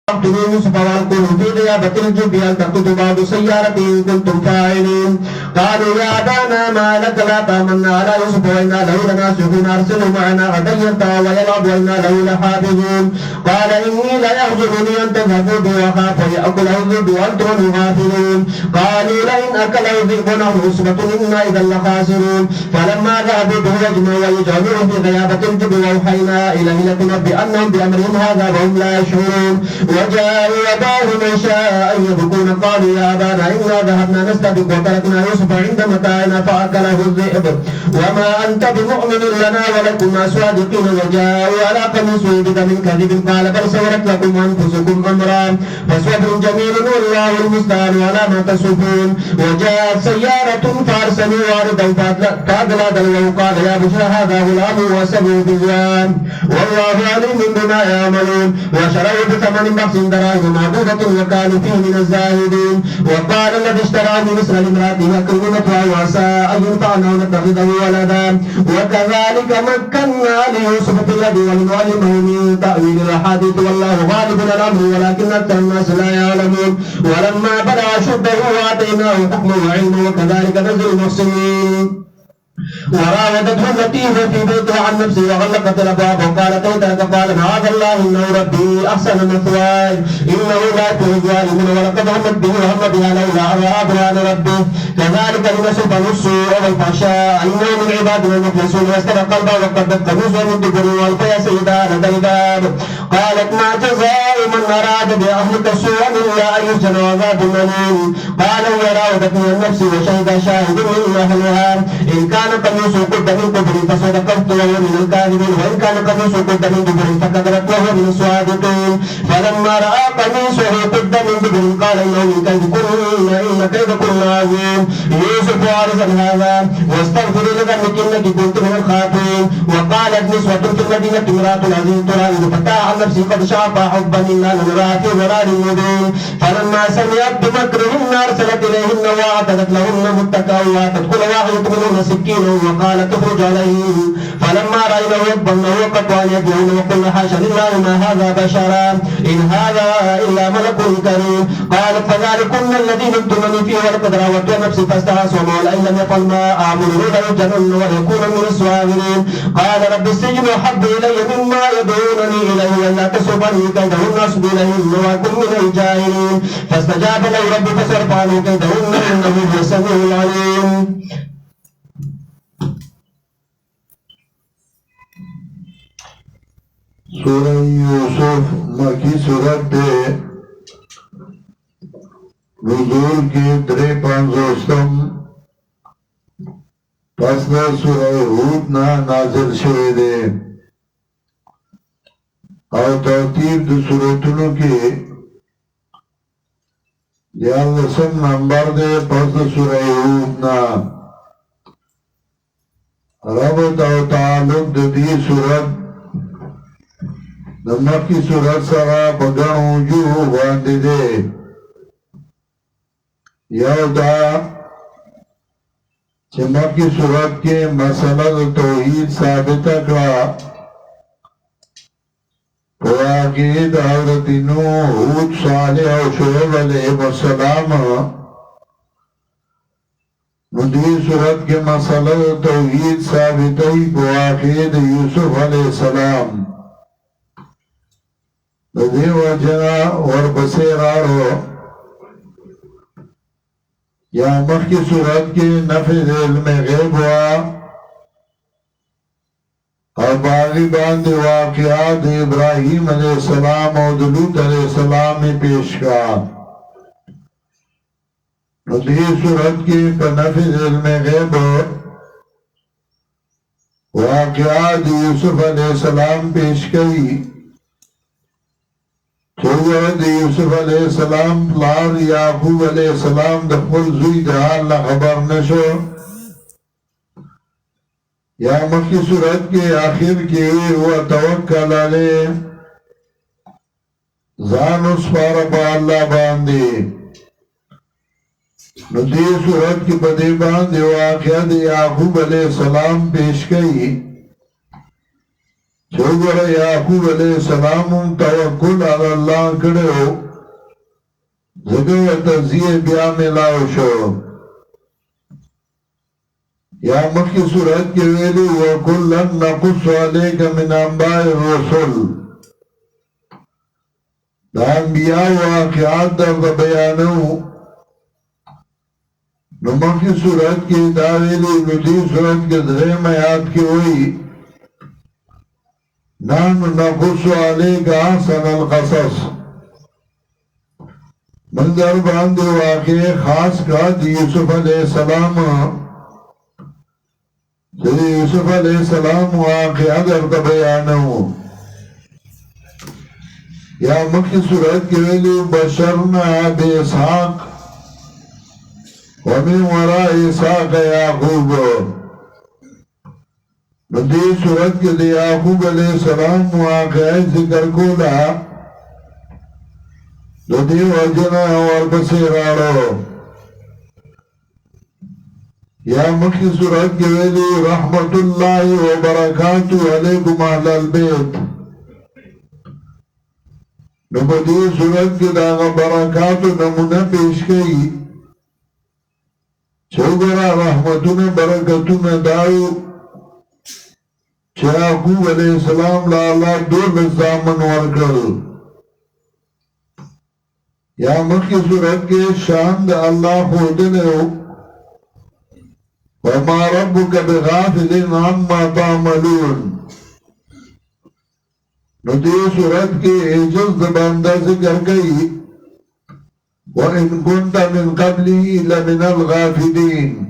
اقتلوا يوسف والقوه في غيابة الجب هل تقتل بعض سيارة إن كنتم فاعلين قالوا يا أبانا ما لك لا تأمنا على يوسف وإنا له لناصحون أرسله معنا غدا يرتع ويلعب وإنا له لحافظون قال إني ليحزنني أن تذهبوا بي وأخاف يأكله الذئب وأنتم غافلون قالوا لئن أكله الذئب ونحن عصبة إنا إذا لخاسرون فلما ذهبوا به يجمعوا ويجعلوه في غيابة الجب وأوحينا إليه لتنبئنهم بأمرهم هذا وهم لا يشعرون وجاءوا أباهم عشاء يبكون قالوا يا أبانا إنا ذهبنا نستبق وتركنا يوسف عند متاعنا فأكله الذئب وما أنت بمؤمن لنا ولكما صادقين وجاءوا على قميصه بدم كذب قال بل سولت لكم أنفسكم أمرا فصبر جميل والله المستعان على ما تصفون وجاءت سيارة فأرسلوا واردهم فأدلى دلوه قال يا بشرى هذا غلام وسبوا بزوان والله عليم بما يعملون وشروا بثمن بخس دراهم معدودة وكانوا فيه من الزاهدين وقال الذي اشتراه مصر لامرأته أكرمتها وعسى أن ينفعنا ونتخذه ولدا وكذلك مكنا ليوسف في الأرض ولنعلمه من تأويل الأحاديث والله غالب على أمره ولكن أكثر الناس لا يعلمون ولما بلغ أشده وآتيناه حكما وعلما وكذلك نزل المحسنين وراودته التي هو في بيتها عن نفسه وغلقت الابواب وقالت ايتك قال معاذ الله انه ربي احسن مثواي انه لا يفلح الظالمون ولقد همت به وهم بها لولا ان راى برهان ربه كذلك لنصرف السوء والفحشاء انه من عبادنا المخلصون واستبق قلبه وقدت قميصه من دبر والقيا سيدها لدى الباب قالت ما جزاء من اراد باهلك سوءا الا ان يسجن عذاب اليم قال هي راودتني عن نفسي وشهد شاهد من اهلها ان كان قميصه قد من قبل فصدقت وهو من الكاذبين وان كان قميصه قد من دبر فكذبت وهو من الصادقين فلما راى قميصه قد من دبر قال انه من كيدكن ان كيدكن عظيم يوسف عارض هذا واستغفروا لذنبك انك كنت من الخاطئين وقالت نسوة في المدينة امرأة العزيز تراود فتاة عن نفسه قد شعف حبا انا لنراها في ضلال مبين فلما سمعت بمكرهن ارسلت اليهن واعتدت لهن متكئا واتت كل واحدة منهن سكينا وقالت اخرج عليهم فلما راينه يضمنه وقطع يديهن وقلنا حاشا لله ما هذا بشرا ان هذا الا ملك كريم قالت فذلكن الذي لمتنني فيه ولقد راودت نفسي فاستعصم ولئن لم يفعل ما امره ليسجنن ويكون من الصاغرين قال رب السجن احب الي مما يدعونني اليه ولا تصرفني كيدهن اصب اليهن واكن من الجاهلين فاستجاب له ربي فصرف عنه كيدهن انه هو السميع العليم. سورہ یوسف مکی صورت دے نزول کی 53 پس دا سورہ ہود نا نازل شوئے دے اور ترتیب دو سورتونو کی 11 نمبر دے پس دا سورہ ہود نا ربط او تعلق دی سورت نمکی صورت سرا بگن وجوه باندی دے یو دا چمکی صورت کے مسئلہ توحید ثابت کرا پواقید حضرت نوح حود صالح و شعیب علیہ السلام ندی صورت کے مسئلہ توحید ثابت ہی پواقید یوسف علیہ السلام دیو جنا اور بسیرارو یا مخ کی صورت کی نفذ علم غیب ہوا اور باغی باندھ واقعات ابراہیم علیہ السلام اور دلوت علیہ السلام میں پیش کا دی صورت کی نفذ علم غیب واقعات یوسف علیہ السلام پیش کی چوہد یوسف علیہ السلام پلار یعقوب علیہ السلام دخل زوی دہال خبر نشو یا مکی صورت کے آخر کے وہ توکل علیہ زان اس پارا اللہ باندے ندی صورت کی بدے باندے واقعہ یعقوب علیہ السلام پیش گئی چوگر یعقوب علیہ السلام توکل علی اللہ کرو زگر تزیه بیا ملاو شو یا مخی صورت کے ویلی وَكُلًّا نَقُصُّ عَلَيْكَ مِنْ أَنْبَاءِ الرُّسُلِ دا انبیاء واقعات در بیانو نو مخی صورت کی دا ویلی ندی صورت کے درہم آیات کی ہوئی نحن نقص علیک احسن القصص من در باندے واقع خاص کا دی یوسف علیہ السلام دی یوسف علیہ السلام واقع در بیانو یا مکی صورت کی ویلی بشرنا بی اسحاق ومن وراء اسحاق یعقوب ندی صورت کے دی یعقوب علیہ السلام واقعی ذکر کولا ندی وجنا ورپسی راڑو یا مکی صورت کے ویلی رحمت اللہ وبرکاتہ علیکم اہل البیت نبدی صورت کے داغا برکاتہ نمونہ پیش کئی چوگرہ رحمتون برکتون داو یعقوب علیہ السلام لا اللہ دور زامن ورکل یا مکی صورت کے شان دا اللہ خودنے وما ربک بغافل عما تعملون ندی صورت کے عجز بندہ ذکر گئی وَإِن كُنْتَ مِن قَبْلِهِ لَمِنَ الْغَافِلِينَ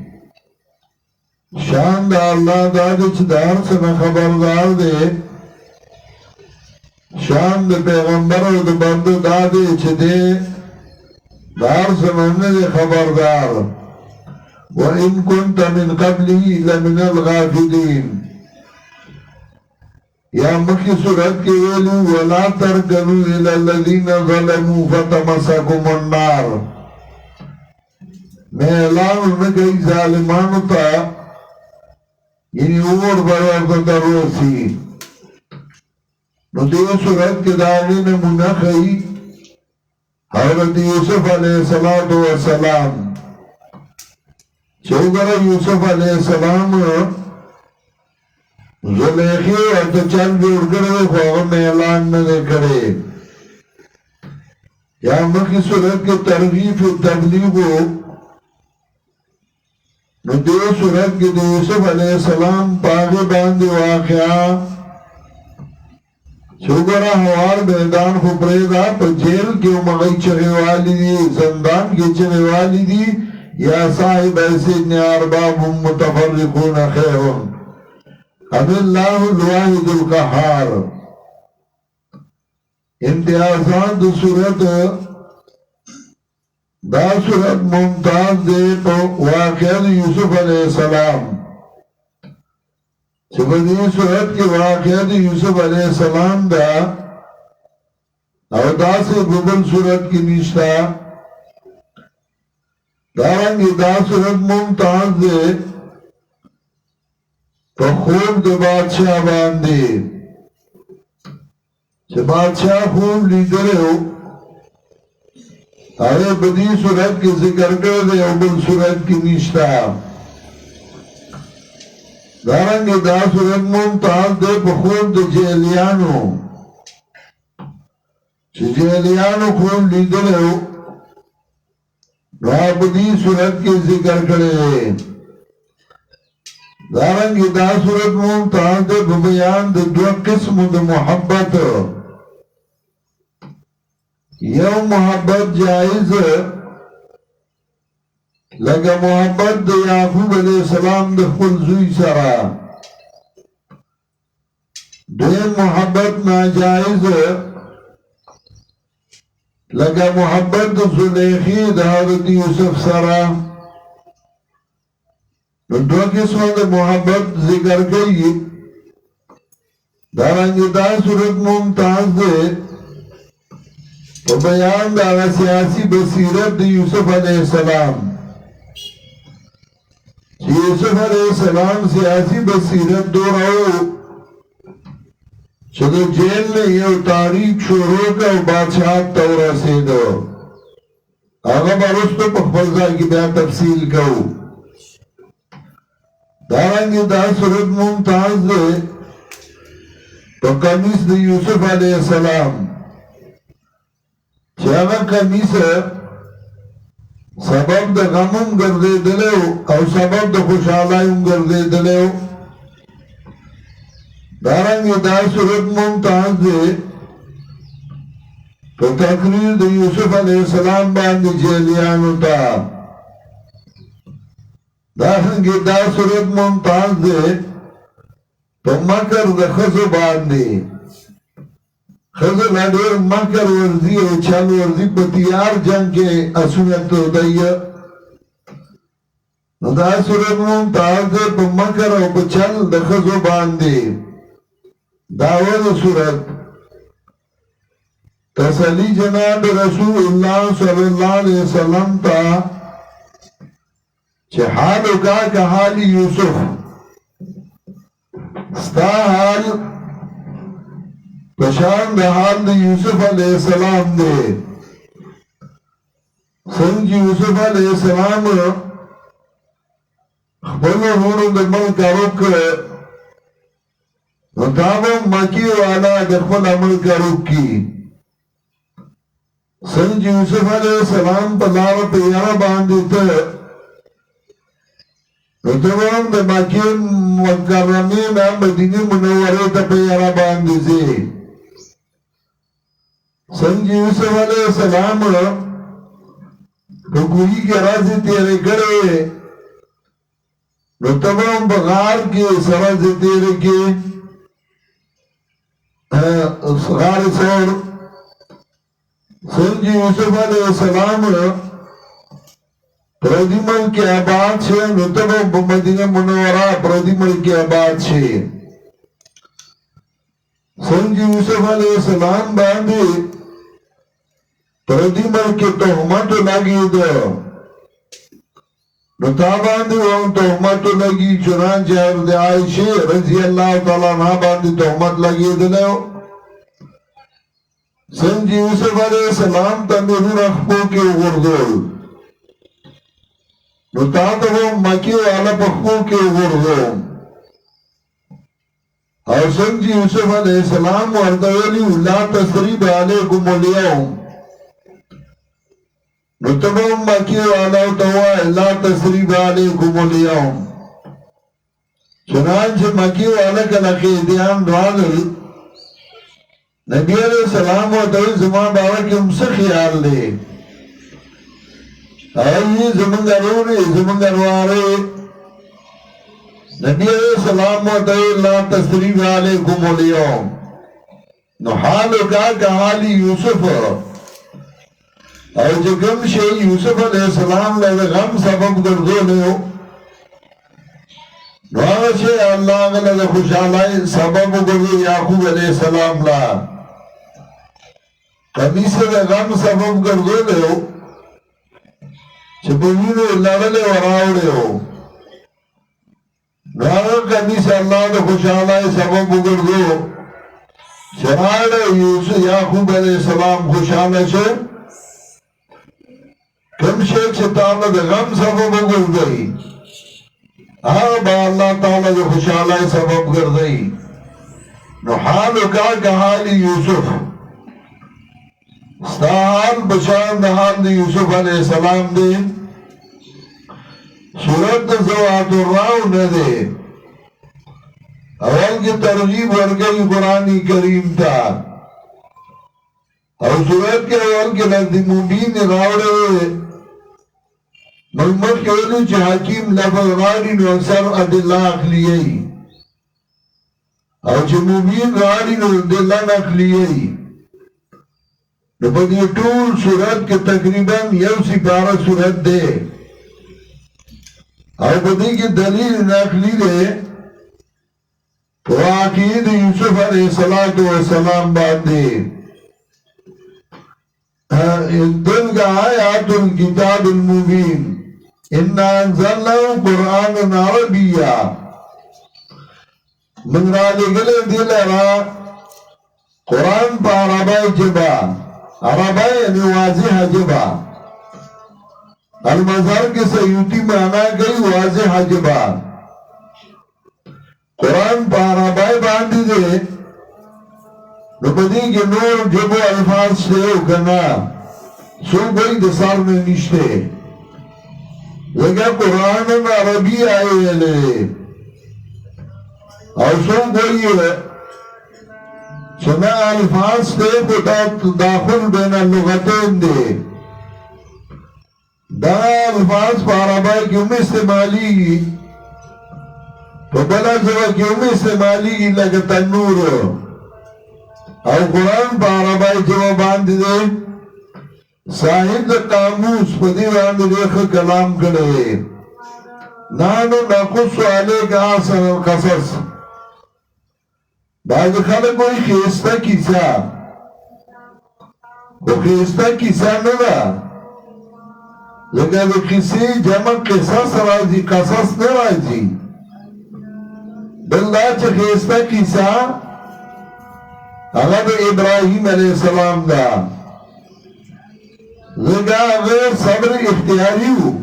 شان دا اللہ دا چدار سنا خبردار دے شان دا پیغمبر و دا بند دا دے چدے دار سنا دے خبردار وَإِن كُنْتَ مِن قَبْلِهِ لَمِنَ الْغَافِلِينَ یا مکی صورت کی ویلو وَلَا تَرْكَنُوا إِلَى الَّذِينَ ظَلَمُوا فَتَمَسَكُمُ النَّارِ میں اعلان نگئی ظالمانو تا یعنی اور برور در روسی نو دیو صورت کے داغی نے منخی حضرت یوسف علیہ السلام چوگر یوسف علیہ السلام زلیخی اور چند جوڑ کرے خواه میں اعلان نہ کرے یا مکی صورت کے ترغیب تبلیغو نو دیو صورت کی دیو یوسف علیہ السلام پاگے باندے واقعا چوگرہ ہوار بیدان خبریدہ پر جیل کی مغی چگے والی دی زندان کی چگے والی دی یا صاحب ایسید ارباب متفرقون خیرون اب اللہ الواحد القہار امتیازات دو صورت دا صورت ممتاز دے پا واقعہ یوسف علیہ السلام چبدی صورت کی واقعہ یوسف علیہ السلام دا او دا سے ببل صورت کی نشتا دارنگی دا صورت ممتاز دے پا خوب دے بادشاہ باندے چھ بادشاہ خوب لیدرے ہو آئے بدی صورت کی ذکر کر دے اوبل صورت کی نشتا دارنگی دا صورت ممتاز دے بخون دے جیلیانو چھ جیلیانو خون لیدر ہو نو بدی صورت کی ذکر کرے دارنگی دا صورت ممتاز دے ببیان دے دو قسم دے محبت یو محبت جائز لگا محبت دے یعقوب علیہ السلام دے خپل زوی سرا دویم محبت ناجائز لگا محبت دے زلیخی دے حضرت یوسف سرا دو قسم دے محبت ذکر گئی دارنگی دا صورت ممتاز دے تو بیان دا سیاسی بصیرت دی یوسف علیہ السلام یوسف علیہ السلام سیاسی بصیرت دو رہو چې د جیل نه یو تاریخ شروع کړ او بادشاہ ته ورسېدو هغه به وروسته په خپل ځای کې بیا تفصیل کوو دارنګه دا صورت ممتاز ده په قمیص د یوسف علیه السلام چې هغه قمیص سبب د غمم ګرځېدلی او سبب د خوشحالۍ هم ګرځېدلی دارنګه دا صورت ممتاز ده په تقریر د یوسف علیه السلام باندې جیلیانو ته دارنګه دا صورت ممتاز ده په مکر د ښځو باندې ښځو لا ډېر مکر ورځي او چل ورځي په تیار جنګ کې اسونه تودی نو دا صورت ممتاز ده په مکر او په چل د ښځو باندې داول صورت تسلی جناب رسول الله صلی الله علیه وسلم تا چه حالو کا حال یوسف ستا حال پشان ده حال ده یوسف علیہ السلام ده سنگ یوسف علیہ السلام خبرو هونو ده ملک روک نتابو مکی والا ده خبر ملک روک کی سنگ یوسف علیہ السلام پا لارا پیارا باندی تا نتوان د مکی مکرمین مدینی منوره تا پیارا باندی زی سنگ یوسف علیہ السلام بگوئی کے رازی تیرے کرے نتوان بغار کی سرازی تیرے کی غار سور سنگ یوسف علیہ السلام پردی ملک آباد چھے نتبہ مدینہ منورہ پردی ملک آباد چھے سنگ یوسف علیہ السلام باندے پردی ملک تحمت لگی دو نتا باندے وہاں تحمت لگی چنانچہ عرض عائشہ رضی اللہ تعالیٰ عنہ باندے تحمت لگی دلو سنگ یوسف علیہ السلام تنظر اخبو کے غردول نتاتا وہ مکی والا پخبو کے غردول اور سنگ یوسف علیہ السلام وردولی لا تسریب علیکم اليوم نتبا مکی والا توا لا تسریب علیکم اليوم چنانچہ مکی والا کلا قیدیان دوانل نبی علیہ السلام و دوی زمان بارا کی ہم سے خیال لے آئی زمانگروری زمانگروارے نبی علیہ السلام و دوی اللہ تسریب علیکم اليوم نو حالو کا حالی یوسف اور جو کم شئی یوسف علیہ السلام لگا غم سبب کردو لیو نو آگا شئی اللہ لگا خوشحالائی سبب کردو یعقوب علیہ السلام لا قمیص دا غم سبب کردو لیو چپوینو لڑلے وراؤڑے ہو نو آگا قمیص اللہ دا خوشحالائی سبب کردو چنانچہ یعقوب علیہ السلام خوشحالا چھے کم شیخ سے تعالیٰ دے غم سبب گر گئی با اللہ تعالیٰ دے خوشحالائی سبب گر گئی نو حالو کا حالی یوسف ستا حال بشان دا حال دے یوسف علیہ السلام دے سورت زوات الراو ندے اول کی ترغیب ورگئی قرآنی کریم تا اور سورت کے اول کے لفظ مبین راوڑے ہوئے ملمت کہلو چھ حکیم لفظ غاری نو اکثر ادلہ اخلیئی اور چھ مبین غاری نو ادلہ اخلیئی نو پدی طول سورت کے تقریباً یو سپارہ سورت دے اور پدی کی دلیل نقلی دے واقعید یوسف علیہ السلام باندے دن کا آیات الکتاب المبین اِنَّا انزلناه قرآن عربیہ من را لگلے دل را قرآن پا عربائی جبا عربائی یعنی واضح جبا المظہر کے سیوٹی مانا گئی واضح جبا قرآن پا عربائی باندی دے نپدی کے نور جبو الفاظ سے کنا سو گئی دسار میں نشتے لگا قرآن عربی آئے لے اور سو گئی چنا الفاظ دے خدا داخل بین اللغتین دے دا الفاظ پا عربائی کیوں میں استعمالی گی تو بلا جوا کیوں میں استعمالی گی لگا تنور اور قرآن پا عربائی جوا باندھ دے صاحب دا قاموس پا دی باندھ دے خود کلام کرے نانو نقص علیک آسن القصص بعض خلق کوئی خیستہ کیسا وہ خیستہ کیسا ندا لگا دو کسی جمع قصص رازی قصص نرازی بلدہ چا خیستہ کیسا اگر ابراہیم علیہ السلام دا لگا غیر صبر اختیاری ہو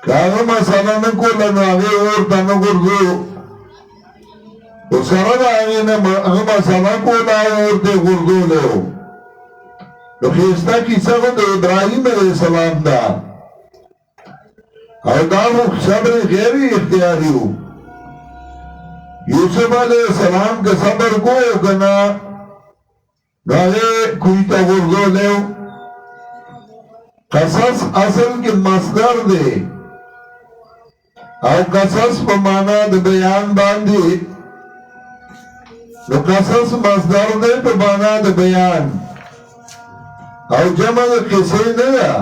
کہ اگر مسئلہ نکو لنو اگر اور تنگر دو سرد آئین اغما سمکو داورد غردو لو تو خیستا کیسا خود ابراہیم علیہ السلام دا اور دامو صبر غیری اختیاری ہو یوسف علیہ السلام کے صبر کو کنا گاہے کوئی تا غردو لو قصص اصل کی مصدر دے اور قصص پا مانا دے بیان باندی نو قصص مصدر دے پا مانا دا بیان او جمع دا قصے ندا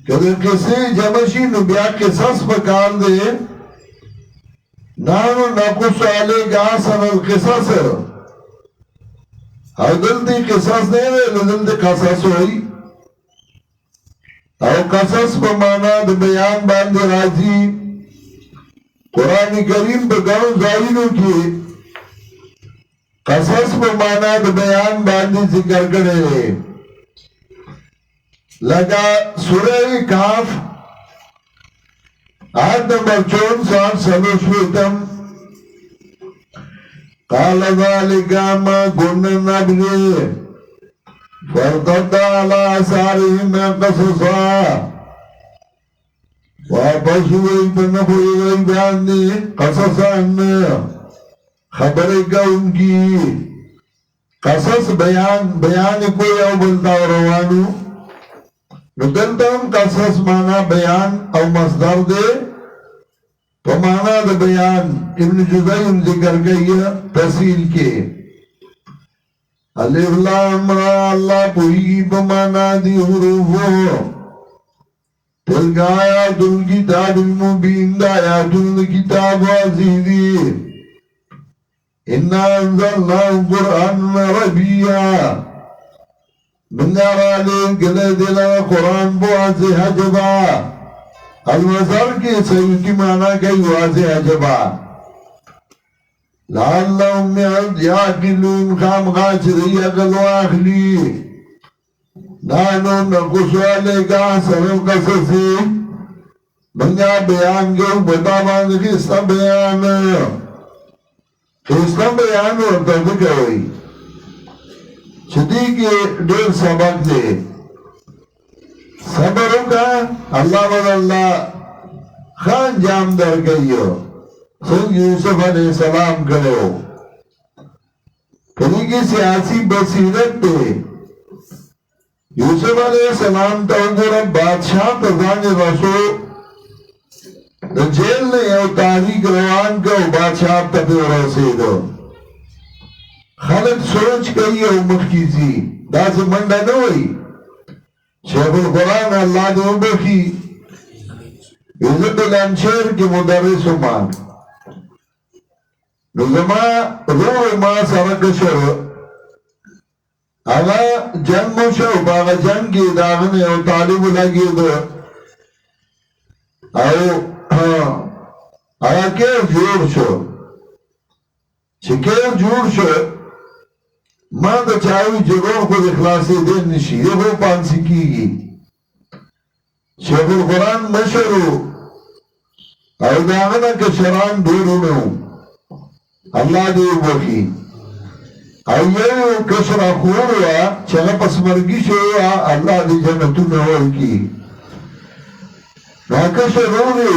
کہ دا قصے جمع شی نو بیا قصص پکار دے نانو نقص علیک آسن القصص او دل دی قصص دے دل دی قصص ہوئی او قصص پا مانا دا بیان باندے راضی قرآن کریم پا گاؤں زائنوں کی قصص پا مانا دا بیان باندی ذکر کرے لگا سورہ کاف آیت نمبر 64 سلوشویتم قال ذالک ما کن نبغی فارتد علی آثارهم قصصا واپس ہوئی بنخوئی گئی بیانی قصصا خبر کا ان کی قصص بیان کوئی او بلتا و روانو ندلتا ہم قصص مانا بیان او مصدر دے تو مانا دا بیان ابن جزائم ذکر گئی تحصیل کے علیہ اللہ اللہ پوئی بمانا دی حروفو تلک آیات الکتاب المبین دا آیات الکتاب وازیدی اِنَّا انزلناه قرآن ربیع من نرالے گلے دلا قرآن واضح جبا المظہر کے سیوٹی مانا گئی واضح جبا لعلہم یعقلون خام غاشری اقل و اخلی نانو نقص علیک احسن القصص منگا بیان گو بتا باندھ خستہ بیان خستہ بیان ورطا دکھوئی چھتی کے دیر سبق دے صبروں کا اللہ بد اللہ خان جام در گئیو سنگ یوسف علیہ السلام کرو کلی کی سیاسی بصیرت دے یوسف علیہ السلام تا گورا بادشاہ تزان رسو جیل نے یو تاریخ روان کا بادشاہ تک رسے دو خلق سوچ کئی یو مخیزی دا سے منڈا نوئی شیخ القرآن اللہ دو بخی عزت الانشیر کی مدرس مان نظمہ روح ما سرک شو آغا جنگ مشو باغا جنگ کی داغن او طالب لگی دو آغا کیف جوڑ شو چې کېر جوړ شو ما د چاوي جوړ خو د خلاصې دین نشي یو پانسی کیږي شیخ القرآن مشرو او داغنا کشران ډیرونو الله دې وکړي او یو کشر اخور وا چې هغه پس مرګي شو الله دې جنتونه ورکړي دا کشر ورو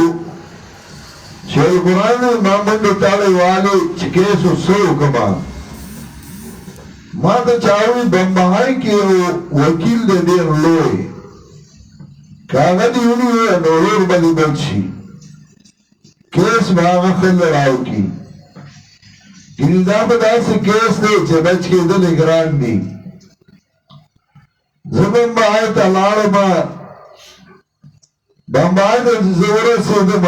چې القرآن ما باندې تعالی والي چې کیسو سو کما ما ته چاوي بمبای کې وکیل دې ډیر لوی کاغذ یونی نورور باندې بچي کیس باغ خل راو کی ګلدا په داسې کیس دی چې بچ کېدل ګران دي زمون بای ته لاړم بمبای د زوره سودم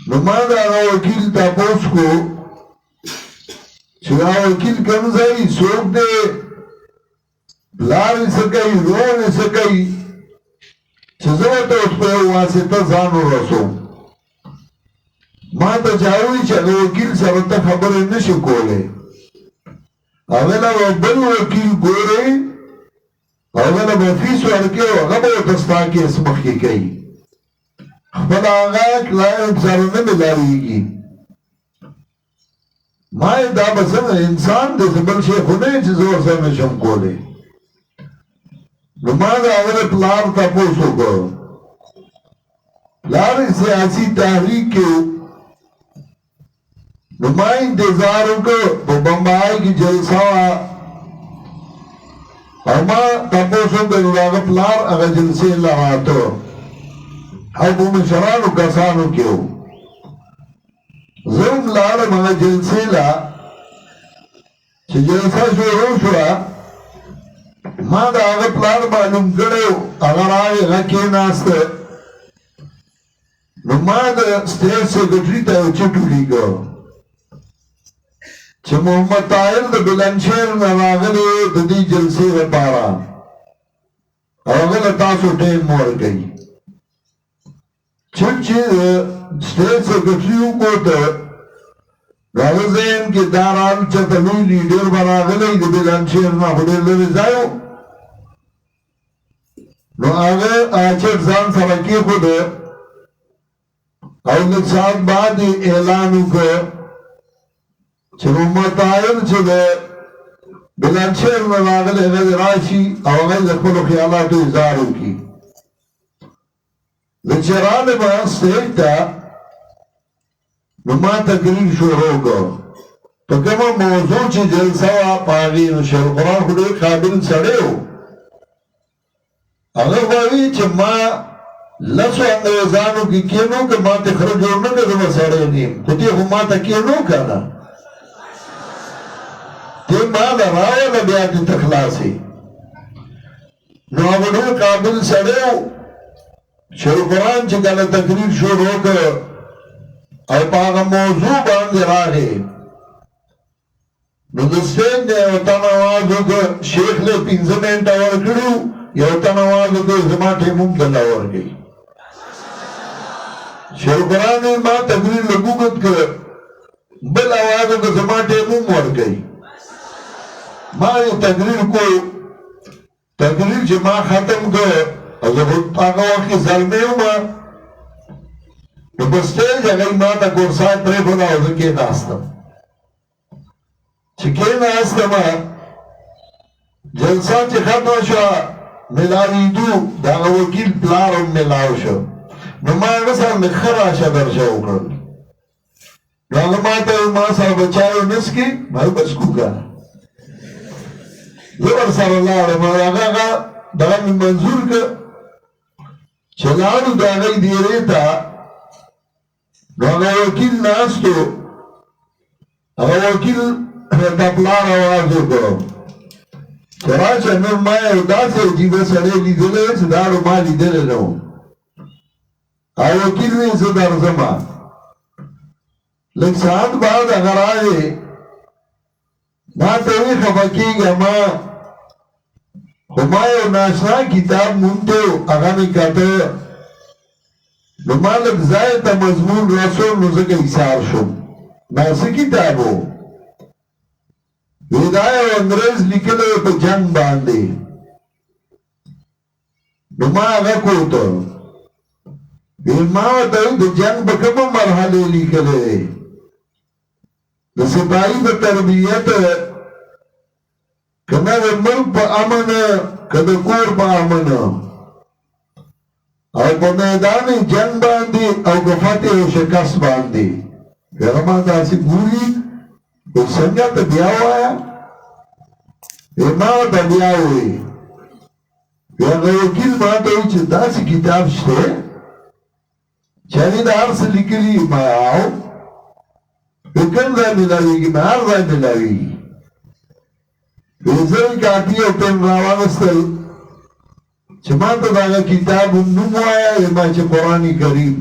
نو ما دا وکیل تاسو کو چې دا وکیل کوم ځای څوک دی لارې سکي روانې سکي چې زه ورته اوس په یو واسطه ځان ورسوم ما ته چاوي چې وکیل سره ته خبرې نشي کولی هغه له بل وکیل ګورې هغه له به فیس ورکړي او هغه به ورته ستا کیس مخکې کوي خپل هغه کلاینټ سره نه ملاویږي ما دا به څنګه انسان دی بل شی خو نه چې زه ورسره نشم کولی نو ما دا هغه پلار تپوس وکړ پلار سیاسي تحریک کې نو ما انتظار وکړ په بمبای کې جلسه وه او ما تپوس وکړ نو هغه پلار هغه جلسې له راته او په مشرانو کسانو کې و زه هم لاړم هغه جلسې له چې جلسه شروع شوه ما دا هغه پلان معلوم کړو هغه راغی هغه کېناسته نو ما د سټیټ سیکرټري ته یو چټ ولیکه چې محمد طاهر د بلندشهر نه راغلی د دې جلسې لپاره هغه له تاسو ټیم ورکوي چې سټیټ سیکرټري وکوته د هغه ذهن کې دا رال چې ته لوی لیډر به راغلی د بلندشهر نه خو ډېر لرې ځای و نو هغه چټ ځان سره کېښوده او لږ ساعت بعد اعلان وکړ چې محمد طاهر چې د بلندشهر نه راغلی هغه راشي او هغه د خپلو خیالاتو اظهار وکړي زه چې رالم سټیج ته نو ما تقریر شروع کړ په کومه موضوع چې جلسه وه په هغې نو شیخ القرآن خو ډېر قابل سړی و هغه وایي چې ما لسو انګریزانو کې کېنو که ما ته خره جوړ نه کړه زه به سړی نه یم خو دې خو ما ته کېنو که نه دې ما له راوله بیا دې ته خلاصې نو هغه ډېر قابل سړی و شیخ القرآن چې کله تقریر شروع کړ او په هغه موضوع باندې راغی نو د سټیج نه یو تن اواز وکړ شیخ له 15 منټه ورکړو یو تن اواز وکړ زما ټیم هم دله ورکړي شیخ القرآن ما تقریر لږ اوږد کړ بل اواز وکړ زما ټیم هم ورکړي ما یو تقریر کو تقریر چې ما ختم کړ او زه په هغه وخت کې زلمی وم نو په سټیج هغه ما ته کورسای پرېښوده او زه کېناستم چې کېناستم جلسه چې ختمه شوه ملاوېدو د هغه وکیل پلار هم ملاو شو نو ما هغه سره مې ښه راشه درشه وکړل نو هغه ما ته ما سره به چای ونسکي ما ویل بس کو که زه ورسره لاړم هغه دغه مې منظور کړ چې لاړو د هغې دیرې ته نو هغه وکیل ناستو هغه وکیل ته پلار اواز وکړ چې راشه نن ما یو داسې عجیبه سړی لیدلی چې دا اړو ما لیدلی نه و هغه وکیل وایي زه درځمه لږ ساعت بعد هغه راغی ما ته وایي خفه کېږه ما خو ما یو ناشنا کتاب مونته و هغه مې کته نو ما لږ ځای ته مضمون رسول نو ځکه ایثار شوم ناس کتابو ویدای انگریز لیکلو په جنگ باندې نو ما هغه کوته ما ته د جنگ په کومه مرحله لیکلې د سپاهی د تربیت کله د ملک په امن کله کور په امن او په میدان جنگ باندې او فتح او شکست باندې ورما داسې ګوري او څنګه ته بیا وایا ما ته بیا وایي هغه وکیل ما ته وایي چې داسې کتاب شته چې هغې د هر څه لیکلي ما او کوم ځای میلاویږي ما هر ځای میلاویږي زه یې کاپي او پن راواغستل چې ما ته د هغه کتاب نوم ووایه ما چې قرآن کریم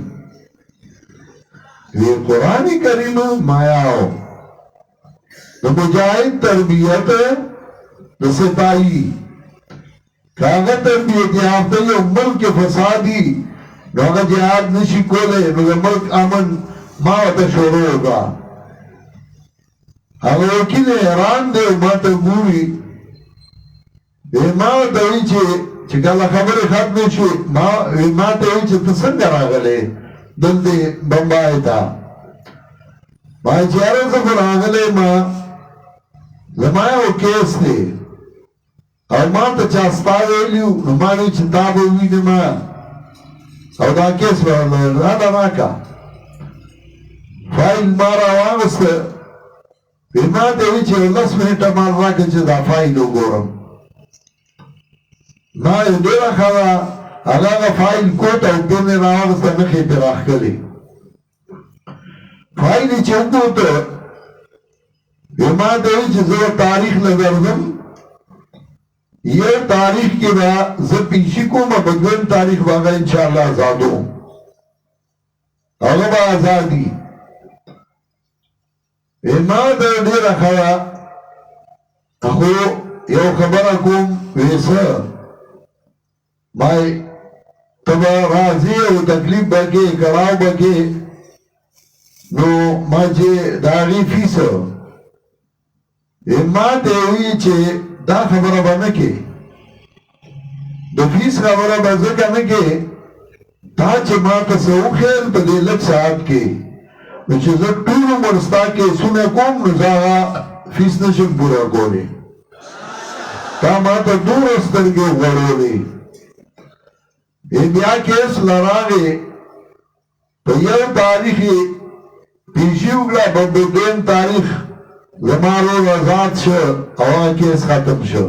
وی قرآن کریم مایاو د مجاهد تربیت د سپاهی کاغه تربیت یافته یو ملک فسادی نو هغه جهاد نشي کولی نو د ملک امن ما ورته شروع وکړه هغه وکیل حیران دی ما ته ګوري ما ورته وایي چې کله خبرې ختمې شوې ما ته وایي چې ته څنګه راغلی دلته بمبای ته ما چې یاره زه خو راغلی ما زما یو کیس دی او ما ته چا ستا ویلي وو نو ما وایي چې تا به ووینم او دا کیس به راله راکړه فایل ما راواغسته ما ته وایي چې 10 منټه مال راکړه چې دا فایل وګورم ما یې ډېره ښه ده هغه فایل کوټ او پن یې راواغسته نښې پرې راښکلې فایل یې چې وګوته ما ته وایي چې زه تاریخ نه درځم یو تاریخ کې به زه پیشي کوم په دویم تاریخ به هغه انشاءالله ازادو هغه به ازادي ما ته ډېره ښه ده خو یو خبره کوم وایي څه ما ته به راځې او تکلیف به کې کړاو به کې نو ما چې د هغې فیس ما ته وایي چې دا خبره به نه کې د فیس خبره به ځکه نه کې تا چې ما ته څه وښیل په دې لږ ساعت کې نو چې زه ټول عمر ستا کیسونه کوم نو زه هغه فیس نشم پوره کولی تا ما ته دومره سترګې وغړولې بیا کیس لراغې په یو تاریخ یې پیشي وکړه په دویم تاریخ زما رول آزاد شو او هغه کیس ختم شو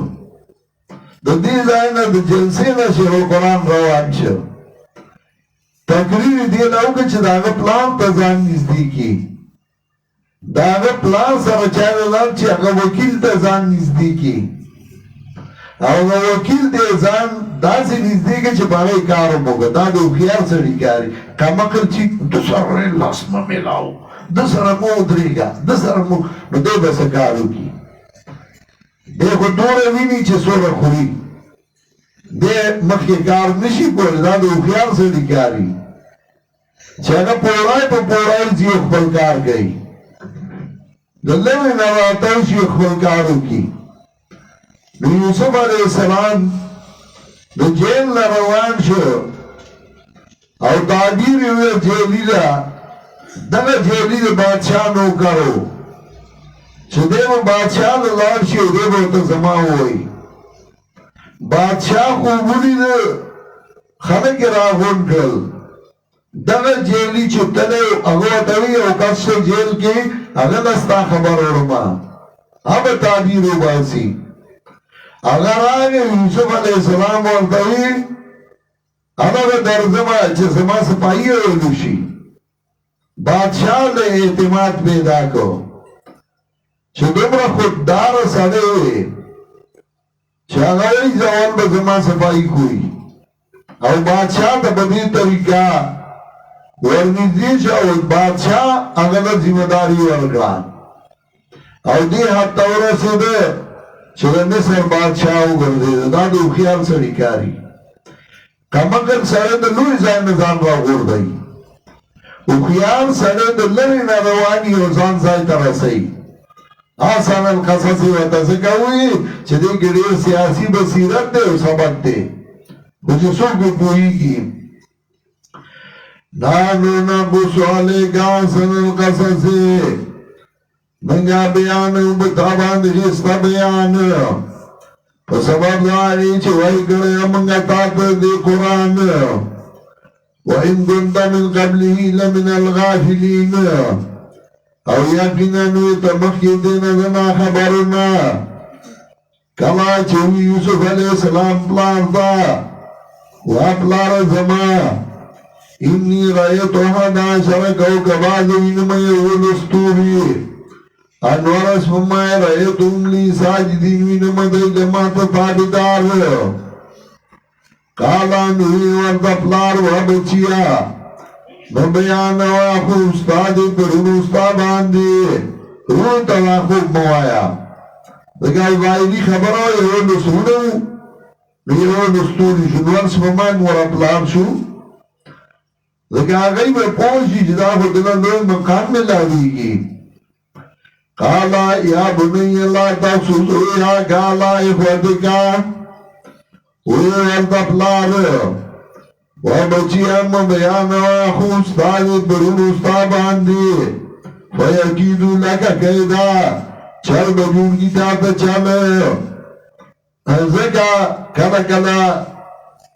د دې ځای نه د جلسې نه شیخ القرآن روان شو تقریر یې دې له وکړه چې د هغه پلان ته ځان نږدې کړي د هغه پلان سره چا ویل چې هغه وکیل ته ځان نږدې کړي او هغه وکیل دې ځان داسې نږدې کړي چې په هغه یې کار وکړه دا د هوښیار سړي کار وي کمعقل چې د سره یې لاس مه میلاو د سره مه ودرېږه د سره مو نو دی به څه کار وکړي دی خو دومره ویني چې څومره خوري دی مخکې کار نشي کولی دا د هوښیار سړي کار وي چې هغه پوړی په پوړی ځي خپل کار کوي د لوی نه راتاو شي خپل کار وکړي نو یوسف علیه السلام د جیل نه روان شو او تعبیر یې وویل جیلي ده دغه جیلي د بادشاه نوکر و چې دی به بادشاه له لاړ شي او دی به ورته زما ووایي بادشاه خو ولیده خلک یې راغونډ کړل دغه جیلي چې تللی هغه ورته وایي یو کس شته جیل کې هغه نه ستا خبر وړمه هغه تعبیر وباسي هغه راغی یوسف علیه السلام ورته وایي هغه به درځمه چې زما سپاهي ویلو شي بادشاہ له اعتماد پیدا کو چې دومره خودداره سړی وي چې هغه وایي زه اول به زما صفایي کوي او بادشاہ ته په دې طریقه ورنږدې شو او بادشاہ هغه له ذمهداري ورکړه او دې حد ته ورسېده چې د مصر بادشاہ وګرځېده دا د هوښیار سړي کار وي کمعقل سړی د لوی ځای نه ځان راغورځوي وخيار سنة دلرنا رواني وزان زي ترسي آسان القصص وتسكوي چه دي گرير سياسي بصيرت دے و سبق دے وچه سوک پوئيگي نانو نبس عليك آسان القصص منگا بیان بتابان خستا بیان فسبب داری چه وحی کرے منگا تاکر دے قرآن وإن كنت من قبله لمن الغافلين او یقینا تمخی دینا زنا خبرنا کلا چوی یوسف علیہ السلام پلار دا و پلار زما انی رایت احد عشر کوکبا زمینمای ولستوری انوار اسممای رایتم لی ساجدین وینمدی جماعت تابدار کالا نوی ورد پلار و بچیا نبیان و خوب استادی پرون استاد باندی رون تلا خوب موایا دکای وایدی خبر آئی رو نسونو نیرو نستوری شنوار سممان ورا پلار شو دکای غیب پوشی جدا خودنا لوگ مقام ملاویگی قالا یا بنی اللہ تفسوسو یا قالا اخوتکا ویرد پلار وبچی ام بیان و خوست تاید برون استا باندی فیقیدو لکا قیدا چل بجون کی تاتا چل زکا کلا کلا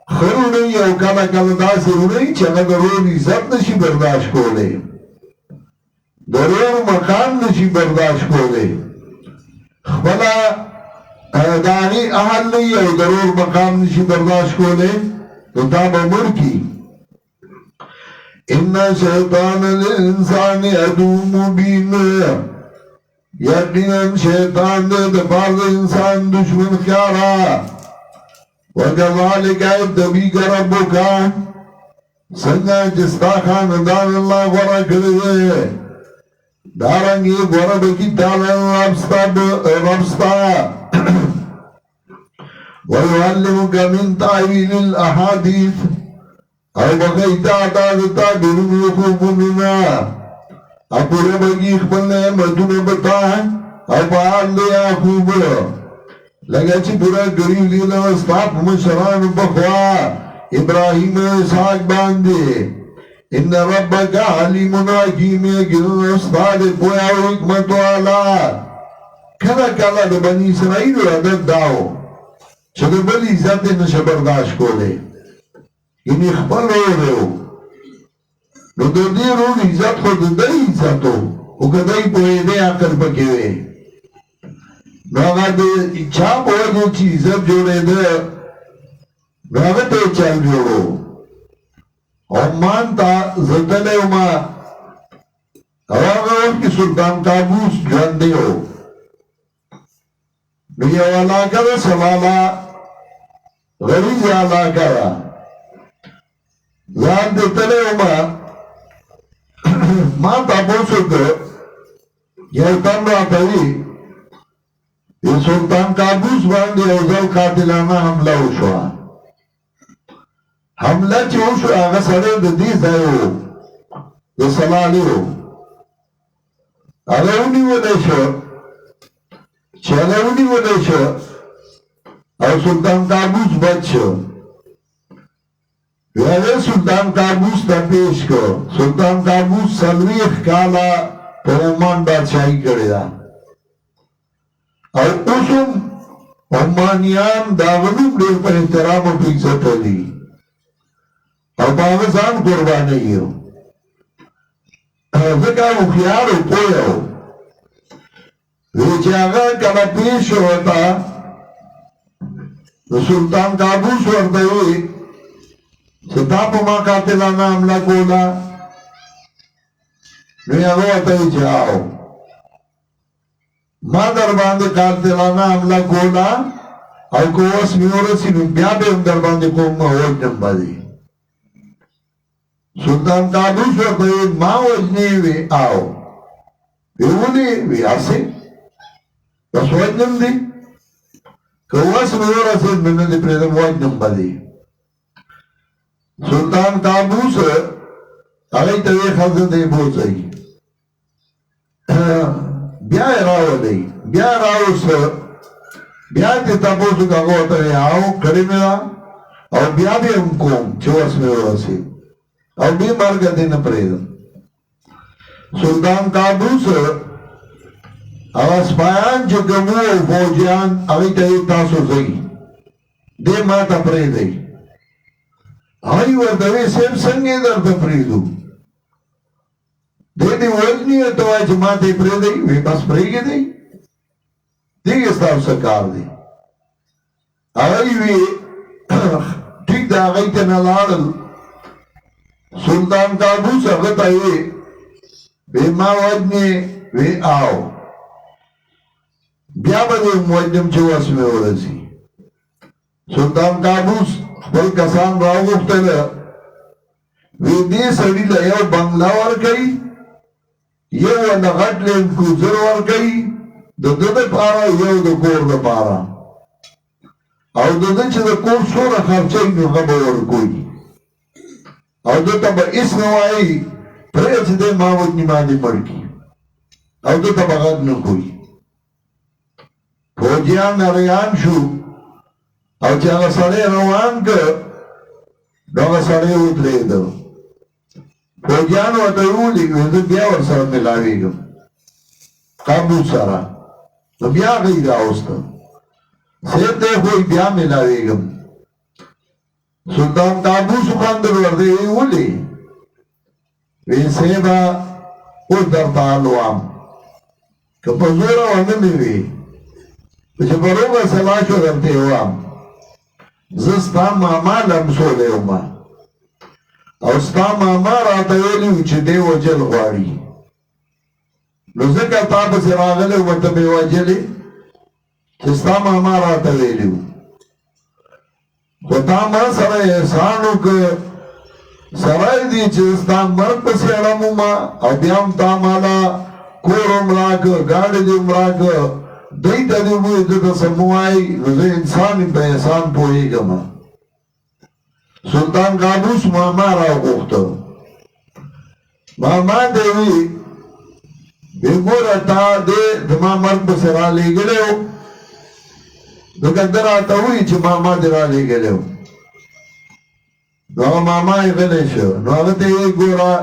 خرو نہیں او کلا کلا دا سرو نہیں چل درون عزت نشی برداشت کولے درون مقام نشی برداشت کولے خبلا دانی احل نہیں او درون مقام نشی برداشت کولے کتاب عمر کی ان شیطان الانسان عدو مبین یقینا شیطان دے دفاظ انسان دشمن خیارا وکذالک ابتبیک ربکا سنگا جستا خاندان اللہ غورا کردے دارنگی غورا بکی تعالی ربستا وَيُعَلِّمُكَ مِنْ تَعْوِيلِ الْأَحَادِيثِ او بغیتا دادتا گرم یخوبننا اپو ربگی اخبرنے مدون بتا او بار لیا خوب لگا چی پورا گریب لینا استاپ مشران بخوا ابراہیم اسحاق باندے ان ربک علیم حکیم گرن استاد پویا و حکمت والا کلا کلا دا بنی اسرائیل عدد داو چه بل عزت نشه برداشت کولے یعنی خبر رو رہو نو در دی رو عزت خود دی عزتو او کدائی پویدے آکر پکیوے نو اگر دی چا پویدے چی عزت جوڑے دے نو اگر تے چل جوڑو عمان تا زدلے اما اگر کی سلطان قابوس جواندے ہو نو یہ علاقہ دا سوالا غریز علاقہ دا زان دیتلے اما ما تابوسو دے یہ تن راتوی یہ سلطان قابوس باندے اوزل قاتلانا حملہ ہوشوا حملہ چی ہوشوا آگا سڑے دے دی زائیو دے سلالیو آگا اونی ونیشو چلے اونی ونیشو اور سلطان قابوس بچو ویاوے سلطان قابوس تا پیش کو سلطان قابوس سلویخ کالا پر عمان بادشاہی کرے دا اور اسم عمانیان داغلوم دیر پر احترام و پیزت لی اور پاکستان قربانی ہو ذکا مخیار ہو پویا ہو ویچے آگا کلا پیش ہوتا سلطان قابوس ورده ہوئی ستاپو ما قاتلانا عملہ کولا نوی اغوطا ہی چاہو ما در باندے قاتلانا عملہ کولا او کو اسمی ورسی نو بیا بے ہم در باندے قوم ما وجنم بازی سلطان قابوس ورده ہوئی ما وجنی وی آو وی اولی وی آسے بس وجنم دی کواس میورا سید میں نے پریدم واج نمبر دی سلطان قابوس هغه ته وی خزه دی بوځي بیا راولې بیا راوسه بیا دې تاسو هغه ته یاو کړی مې او بیا به کوم چې اوس مې ورسي او به مرګ دې نه پرېږ سلطان قابوس هغه سپایان چې کومو فوجیان هغه ته تاسو ځئ دې ما ته پرېږدئ هغوی ورته وی صاحب څنګه درته پرېږدو دې وزنی ته وایي چې ما ته یې پرېږدئ وی بس پرېږدئ دې ستاسو څه کار دی هغوی وی ټیک ده هغوی ته نه لاړل سلطان قابوس هغه ته وی وی ما وزنی وی آو بیا به دې موجم چې وس مې ورسي سلطان قابوس خپل کسان راوغوښتل وی دې سړي له یو بنګله ورکوي یو ونه غټ لینډ کروزر ورکوي د ده دپاره یو د کور دپاره او د ده چې د کور څومره خرچه وي نو هغه به ورکوي او ده ته به هېڅ نه وایي پرېږده چې دی ما وږني باندې مړ کړي او ده ته به غږ نه کوي فوجیان ریان شو او چې هغه سړی روان کړ نو هغه سړی ودرېده فوجیانو ورته وویل زه بیا ورسره ملاوېږم قابوس سره نو بیا هغه یې راوسته صاحب دی خو بیا ملاوېږم سلطان قابوس وخندل ورته ویې ولې وی صاحبه اوس درته حال وام که په زوره ونه مې وي چې په روغه سلا شو درته یې وام زه ستا ماما لمسولی ومه او ستا ماما راته ویلي و چې دی وجل غواړي نو ځکه تا پسې راغلی وم ته مې وجلې چې ستا ماما راته ویلي و خو تا ما سره احسان وکړ سړی دی چې ستا مرګ پسې اړم ومه او بیا هم تا ماله کور هم راکړه ګاډی دې هم راکړه دی ته دې ووایي ده ته څه مه وایي نو زه انسان یم په احسان پوهېږم سلطان قابوس ماما راوغوښته ماما دې وي وی ګوره تا دې زما مرګ پسې رالېږلی و ځکه ده راته وایي چې ماما دې رالېږلی و نو هغه ماما یې غلی شو نو هغه ته یې ګوره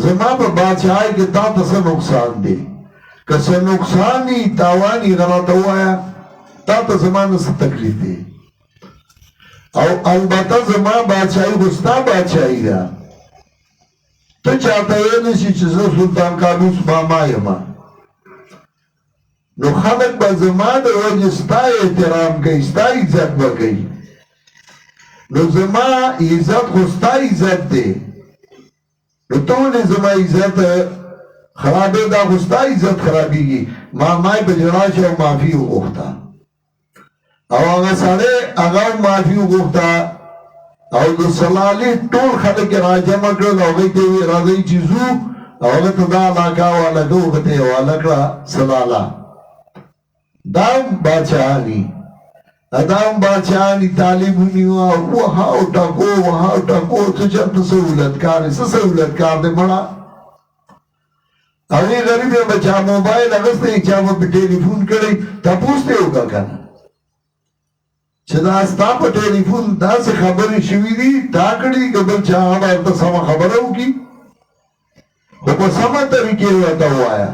زما په بادشاهۍ کې تا ته څه نقصان دی که څه نقصان وي تاوان یې راته ووایه تا ته زما نه څه تکلیف دی او البته زما بادشاهي خو ستا بادشاهي ده ته چاته ویلی شي چې زه سلطان قابوس ماما یم نو خلک به زما د وجې ستا احترام کوي ستا عزت به کوي نو زما عزت خو ستا عزت دی نو ته ولې زما عزت خرابې دا خو ستا عزت خرابېږي ماما یې په ژړا شي او معافي وغوښته او هغه سړی هغه هم معافي وغوښته او د سلالې ټول خلک یې راجمع کړل او هغوی ته یې ویې راځئ چې ځو او هغه ته دا علاقه حواله کړه هغه ته یې حواله کړه سلاله دا هم بادشاهاني دا هم بادشاهاني طالب ونیوه وهاو ټاکو وهاو ټاکو څه چېرته سهولتکار دی څه سهولتکار دی مړه هغې غریب یې به چا موبایل اخیستی چا به پې ټلیفون کړی تپوس ته یې وکړه که نه چې دا ستا په ټلیفون داسې خبرې شوي دي تا کړي که بل چا هغه ورته سمه خبره وکړي خو په سمه طریقې ورته ووایه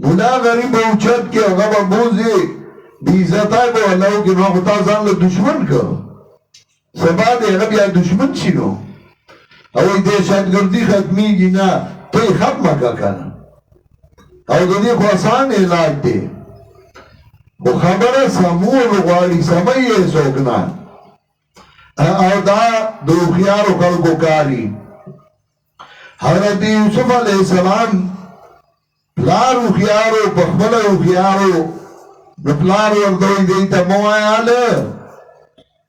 ملا غریب اوچت کې هغه به بوځې بې عزتی به ورله وکړي نو خو تا ځان له دشمن کړ سبا د هغه بیا دشمن شي نو او دهشتګردي ختمېږي نه ته یې ختمه کړه که نه او د دې خو اسان علاج دی خو خبره سمول غواړي سمه یې څوک نه او دا د هوښیارو خلکو کاري حضرت یوسف علیه السلام پلار هوښیارو په خپله هوښیارو نو پلار ورته وایي دی ته مه وایه هله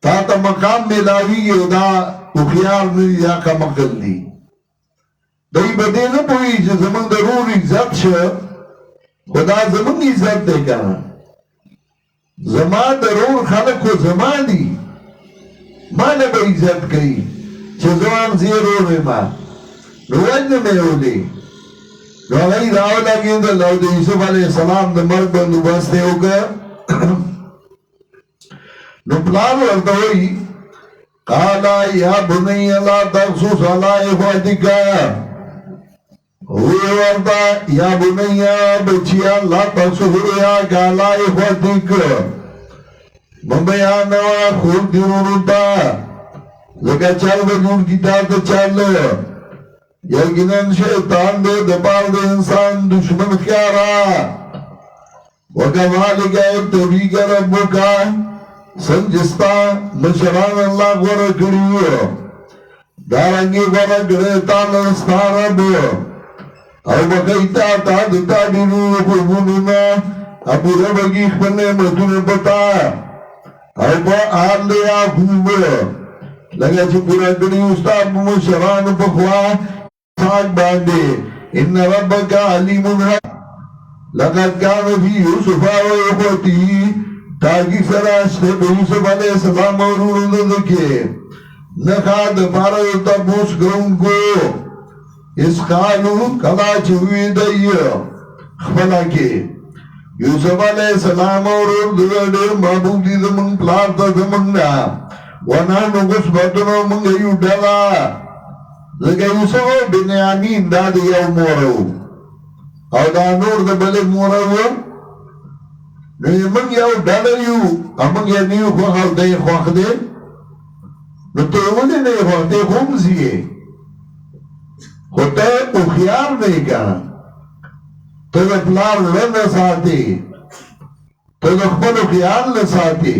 تا ته مقام میلاویږي او دا هوښیار نه دي دا کمقل دي دی به دې نه پوهېږي چې زموږ د رور عزت شه خو دا زموږ عزت دی که نه زما د رور خلک خو زما دي ما نه به عزت کوي چزوان زیرو ریما نوان نمیولی نو اگئی راو لگی دا لو دا یوسف علیہ السلام دا مرد بندو بستے ہوگا نو پلان ورطوئی قالا یا بنی اللہ تخصوص علی اخواتکا ہوئی ورطا یا بنی بچی اللہ تخصوص علی اخواتکا مبیانوا خود دیرونتا لکا چل بجون کتاب تا چل یقیناً شیطان دے دپار دے انسان دشمن خیارا وکذالک ابتلیک ربک سنجستا مشران اللہ غور کریو دارنگی غور کرتا لستا رب او بقیتا تا دتا دینو قربوننا ابو ربگی خبرنے مدون پتا او با آل لیا خوب لگا چی پورا کری استاد مشران پخوا ساک باندے ان ربک علیم حق لقد کان فی یوسف و اخوتی تاکی سراشتے یوسف علیہ السلام اور رندکے نخاد پارا تبوس گرون کو اس قانون کلا چوی دئی خبلا کے یوسف علیہ السلام اور دیر محبوب دی دمن پلارتا دمنگا ونانو قصبتنو منگیو ڈالا لکه یوسف بنیامین دا د یو مورو او دا نور د بل مورو نو من یو ډله یو امون یې نیو خو هر دی خوخ دی نو ته ولې نه هو ته هم زیه هوته او خيار نه کړه ته د پلار له ساتي ته د خپل خیال له ساتي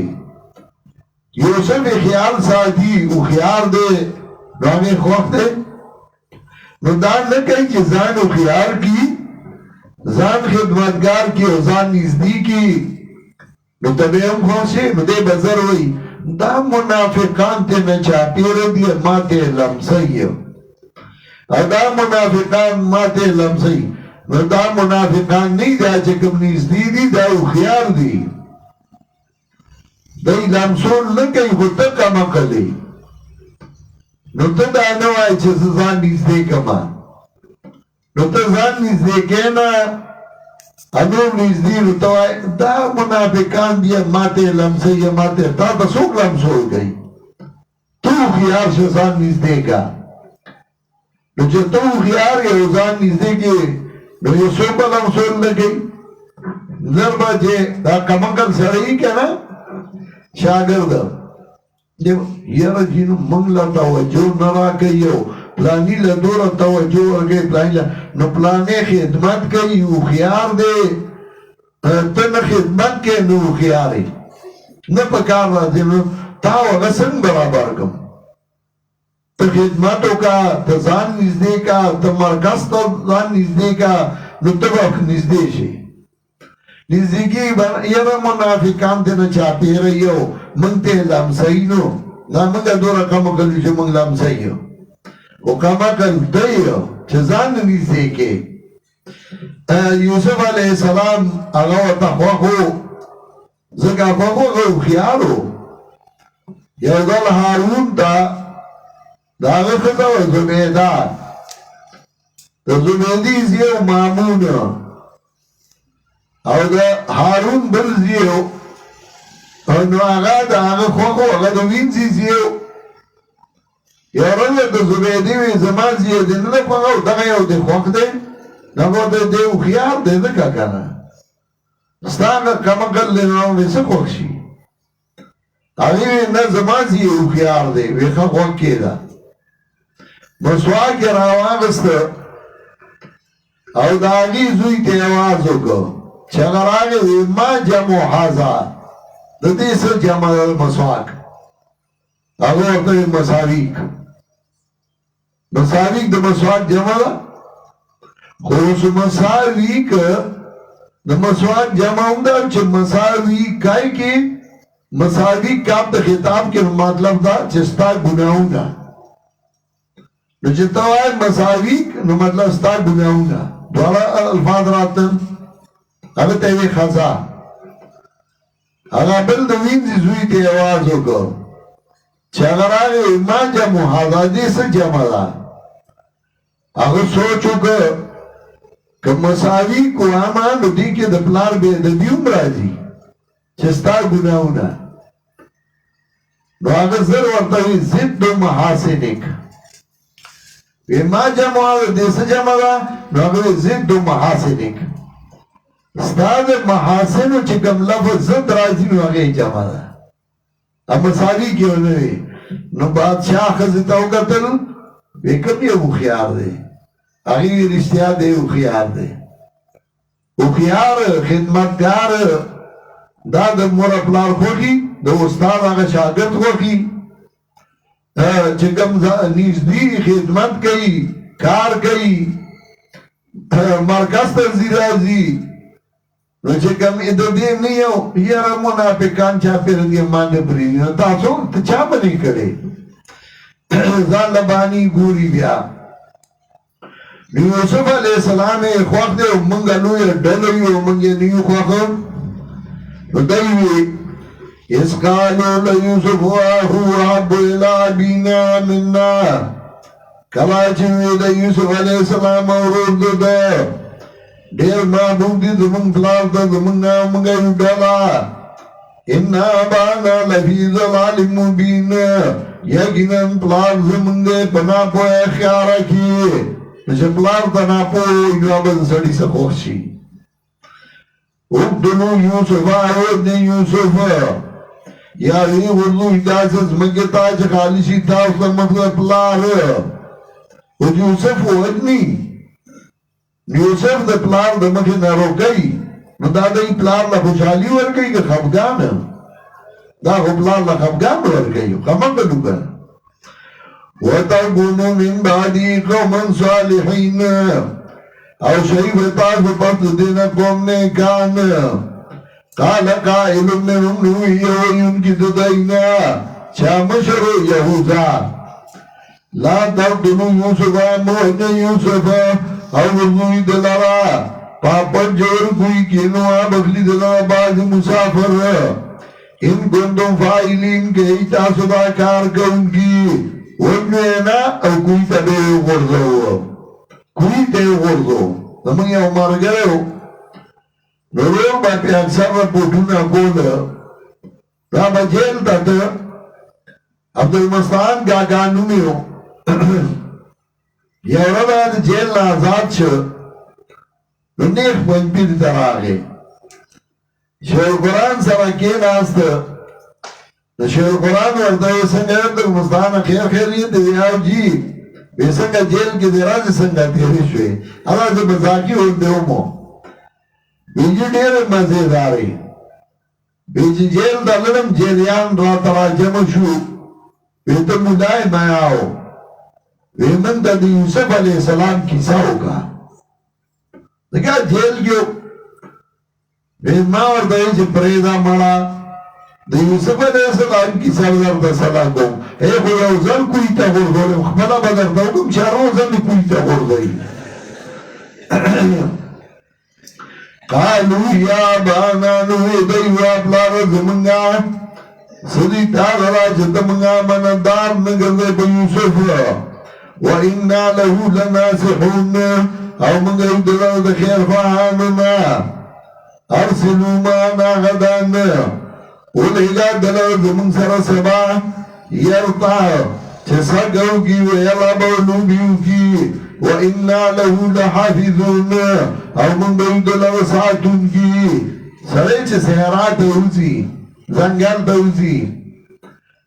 یوسف خیال ساتي او خيار دی راغی خوخ دی نو دان نکئی چی زان و خیار کی زان خدمتگار کی و زان نزدی کی نو تبی هم خوشی نو دے بزر ہوئی دا منافقان تے نچاپیر دی ما تے لمسی دا منافقان ما تے لمسی نو دا منافقان نہیں دا چکم نزدی دی دا و خیار دی دا لمسون لکئی خودتا کم اقلی نو تا دا نوائی چه زان نزده کما نو تا زان نزده کنا انو نزده نو توائی دا منافقان دیا ماتے لمسے یا ماتے تا تا سوک لمسو گئی تو خیار شو زان نزده کا نو چه تو خیار یا زان نزده کے نو یہ سوکا لمسو لگئی نربا چه دا کمانکل سرئی کنا شاگرد یرا جنو منگلا توجه نرا کئیو پلانی لدورا توجه ورگئی پلانی نو پلانے خدمت کئی او خیار دے تن خدمت کئی نو خیاری نپکار رازی نو تاو غسنگ برابر کم تا خدمتو کا تا زان نزدے کا تا مرکز تا زان نزدے کا نو تباک نزدے شی نزدگی یرا منافقان تینا چاہتے رہیو منگتے لامسائینو نا منگا دورا کم کلو چه منگ لامسائیو و کم کل دیو چه زان نزدے کے یوسف علیہ السلام اگاو تخواخو زکا خواخو غو خیارو یو دل حارون تا دا غفتا و زمیدان دا زمیدی زیو مامون او دا حارون بل زیو نو آغا دا آغا خواخو آغا دا وینزی زیو یا رنگا دا زبیدی وی زمان زیو دی نده خواخو دا غیو دی خواخ دی نگو دا دیو خیار دی دکا کنا ستاقا کمکل دی نو ویسا خواخ شی آغی وی نا زمان زیو خیار دی ویخا خواخ کی دا مسواک راوانگستا او دا آغی زوی تی آوازو کو چگر آگے ما جمع حازا دا دیس جمع مسواک اگر ورطا مساویک مساویک دا مسواک جمع دا خورس مساویک دا مسواک جمع ہوں دا چھ مساویک کائی کی مساویک کام دا خطاب کے مطلب دا چستا گناہوں دا نو چتا ہے مساویک نو مطلب ستا گناہوں دا دوارا الفاظ راتن اگر تیوی خزا اگر بل دوین زی زوی تی آوازو کو چغراغ ما جمع حضادی سے جمع دا اگر سوچو که مساوی کو آمانو دی که دپلار بیدبیوم رازی چستا گناونا نو اگر زر ورطوی زد محاسنک ما جمع آگر دیس جمع دا نو اگر زد محاسنک استاد محاسنو چکم لفظ زد رازی نو اگر جمع دا اب مساوی کیوں نوی نو بادشاہ خزتاو قتل ویکم یہ اخیار دے اگی رشتہ دے اخیار دے اخیار خدمتگار دا دا مور اپلار خوکی دا استاد آگا شاگرد خوکی چکم نیزدی خدمت کئی کار کئی مرکز تنزیرازی نو چکم ادو دیم نیو یارا منافقان چا پیرنگی مانده پریدی نو تاسو چا بنی کرے زان لبانی گوری بیا یوسف علیہ السلام خواه دے منگا نوی ڈلوی منگی نیو خواه نو دیوی اس قالو لیوسف واہو حب الابینا مننا کلا چوی دا یوسف علیہ السلام ورود دا دیر معبود دی زمان پلار دا زمان نامگا ڈالا انا بانا لفی ظلال مبین یقینا پلار زمان دے پنا پوئے خیارا کی نشا پلار تنا پوئے یوابد سڑی سا خوشی اقتلو یوسف آئیت نے یوسف یاری وردو اجازت مگتا چا خالشی تاوستا مطلب پلار او یوسف وردنی یوسف دا پلار دا مخی نارو گئی نو دا دا پلار لا خوشحالی ور گئی کہ خفگان دا خو پلار لا خفگان ور گئی خمم گلو گا وَتَقُونُ مِن بَعْدِي قَوْمًا صَالِحِينَ او شریف تاز پس دینا قوم نے کان قال قائل منهم نوحی ان کی ددائنا شامشر یہوزا لا تقتلوا یوسف موہن یوسف او وضوی دلارا پاپن جور کوئی کینوا بخلی دلارا باز مسافر ان گندم فائلین کے ایتا صدا کار کون کی ونوینا او کوئی تبے غرزو کوئی تے غرزو زمان یا عمر گرے ہو نوریو باپی اکثر رپورٹونا کول رابا جیل تا تا عبدالمستان گاگانو میں ہو یا ربا جیل نازاد شو نو نیخ پنج پید تر آگے شیر قرآن سرا کین آستا شیر قرآن وردائی سنگا عبدالمستان خیر خیریت دیاو جی بے سنگا جیل کی دیراز سنگا تیری شوئے اللہ سے بزاکی ہوتے ہو مو بیجی دیر مزیداری بیجی جیل دا لنم جیلیان را تراجم شو بیتا مدائی میاو ویمن دا دی یوسف علیہ السلام کیسا ہوگا دیکھا جیل کیوں ویمن وردائی چھ پریدہ مڑا دا یوسف علیہ السلام کی سردر دا سلام دو اے خویا وزن کوئی تا غرزو مخبلا بدر دا کم شارو وزن کوئی تا غرزوی قالو یا بانا نوی دیو اپلار زمنگا صدی تاغرا چتمنگا مندار نگرد با یوسف وَإِنَّا لَهُ لَنَاسِحُونَ او منگا ادلال دا خیر خواہاننا ارسلو مانا غدان اولیگا دلال زمن سر سبا یرطا چسا گو کی ویلا بولو بیو کی وَإِنَّا لَهُ لَحَافِظُونَ او منگا ادلال ساتون کی سرے چھ سہرات ہوزی زنگل دوزی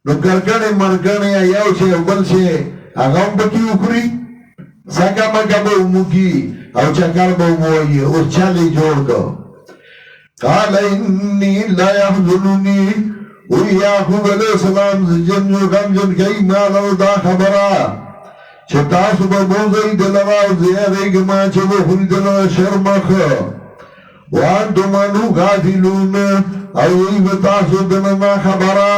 نو کرکنے مرکنے یاو شے بل شے اغام بکی اکری سکا مکا با اموکی او چکر با اموئی او چلی جوڑ دو قال انی لا یحضنونی وی یعقوب علیہ السلام زجن جو غمجن کئی مالو دا خبرا چتاسو با بوزئی دلرا زیادے گما چبو خوری دلرا شرمخ وانتو منو غافلون او یہی بتاسو دلنا خبرا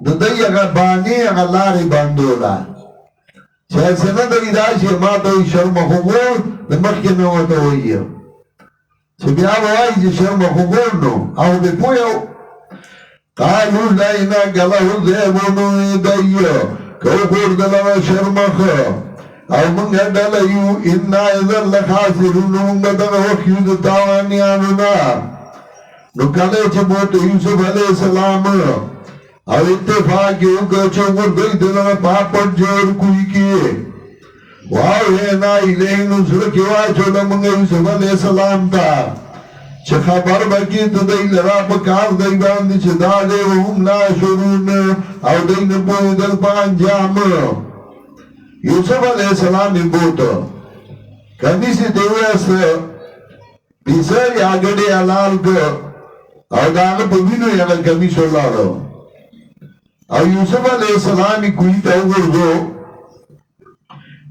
ددئی اگر بانی اگر لاری باندولا چاہے سنہ دلی داشی ما توی شرم خوبور دمخی نواتا ہوئی ہے چھ بیا بوائی جی شرم خوبور نو او بے پویو قالوا لئن أكله الذئب من يدي كوكور دلوا شرمخ او من دلیو انا اذا لخاسرون بدغ وخیود تاوانیانونا نو کله چې موت یوسف علیہ السلام او اتفاق یو کچو ورګی دغه پاپټ جوړ کوي کی واو نه الیه نو سره کی واچو د موږ یوسف علیہ السلام تا چې خبر بکی ته دی لرا په کار دی باندې چې دا دی هم لا شرون او دین په دل پانجام یوسف علیہ السلام بوتو کمیسی دیویس پیسر یا گڑی علال کو او داغا پوینو یا کمیسو لارو او یوسف علیہ السلام کوئی تاور دو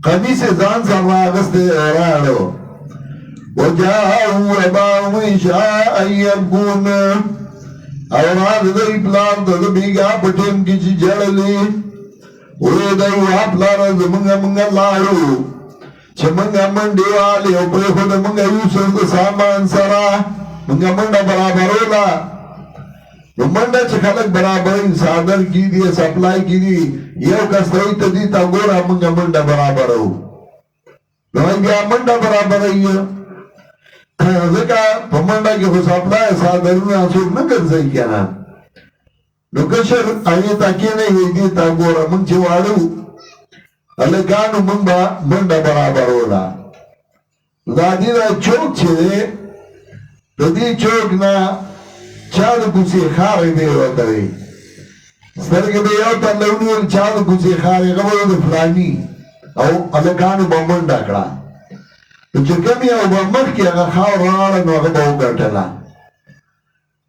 کمیسی زان سر راغست رارو وجاہو اباہو انشاء ایبکون او راد دی پلان دا بیگا پٹیم کچی جڑلی وی دایو اپلارا زمانگا منگا لارو چه منگا من دیوالی او پری خود منگا یوسف دا سامان سرا منگا منگا برابرولا نو منگا چه خلق برابرین سادر کی دی سپلائی کی دی یو کستوی تا دی تا گورا منگا منگا برابرو نو انگا منگا برابرئی ذکا پا منگا کی خو سپلائی سادرون آسوک نکر زی کنا نو کشر آئی تاکینے ہوئی دی تا گورا من چه وارو الگانو من با من دا برابر ہولا دا دی دا چوک چه دے دا دی چوک نا چاد کسی خاری دے ہوتا دی سترگ دے ہوتا لونیو چاد کسی خاری غبر دا فلانی او الگانو با من دا کڑا نو چکمی او با مخ کی اگا خواہ رانا نو اگا باو کرتلا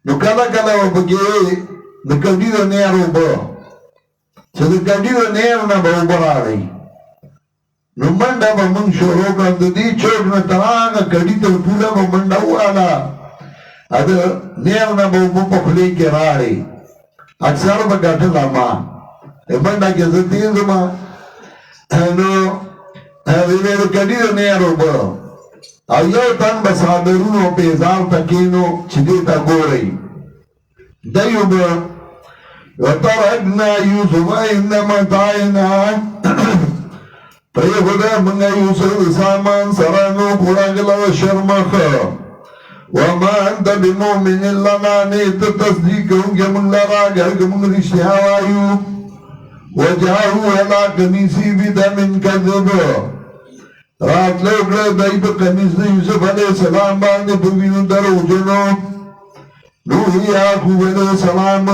نو کلا کلا و بگی د کډی د نهر وبو چې د کډی د نهر نه به وبو راغی نو منډه به موږ شروع کړه د دې چوک نه تر هغه کډی ته پوره به منډه وواله د نهر نه به وبو په خولې کې راغی اکثر به ګټله ما منډه کې زه تېز ما نو د کډی د نهر وبو او یو تن به صادرونو پیزار ته کېنو چې دې ته ګورئ دیو به وترکنا یوسف عند متاعنا پریخدا منگا یوسف سامان سرانو پراغلا و شرمخ وما انت بمؤمن لنا نیت تصدیق ہونگے منگ لرا گرگ منگ رشتہ وایو وجاہو علا قمیسی بدم کذب رات لوگل دائی پا قمیس یوسف علیہ السلام باندے پوینو در اوجنو نوحی آخو علیہ السلام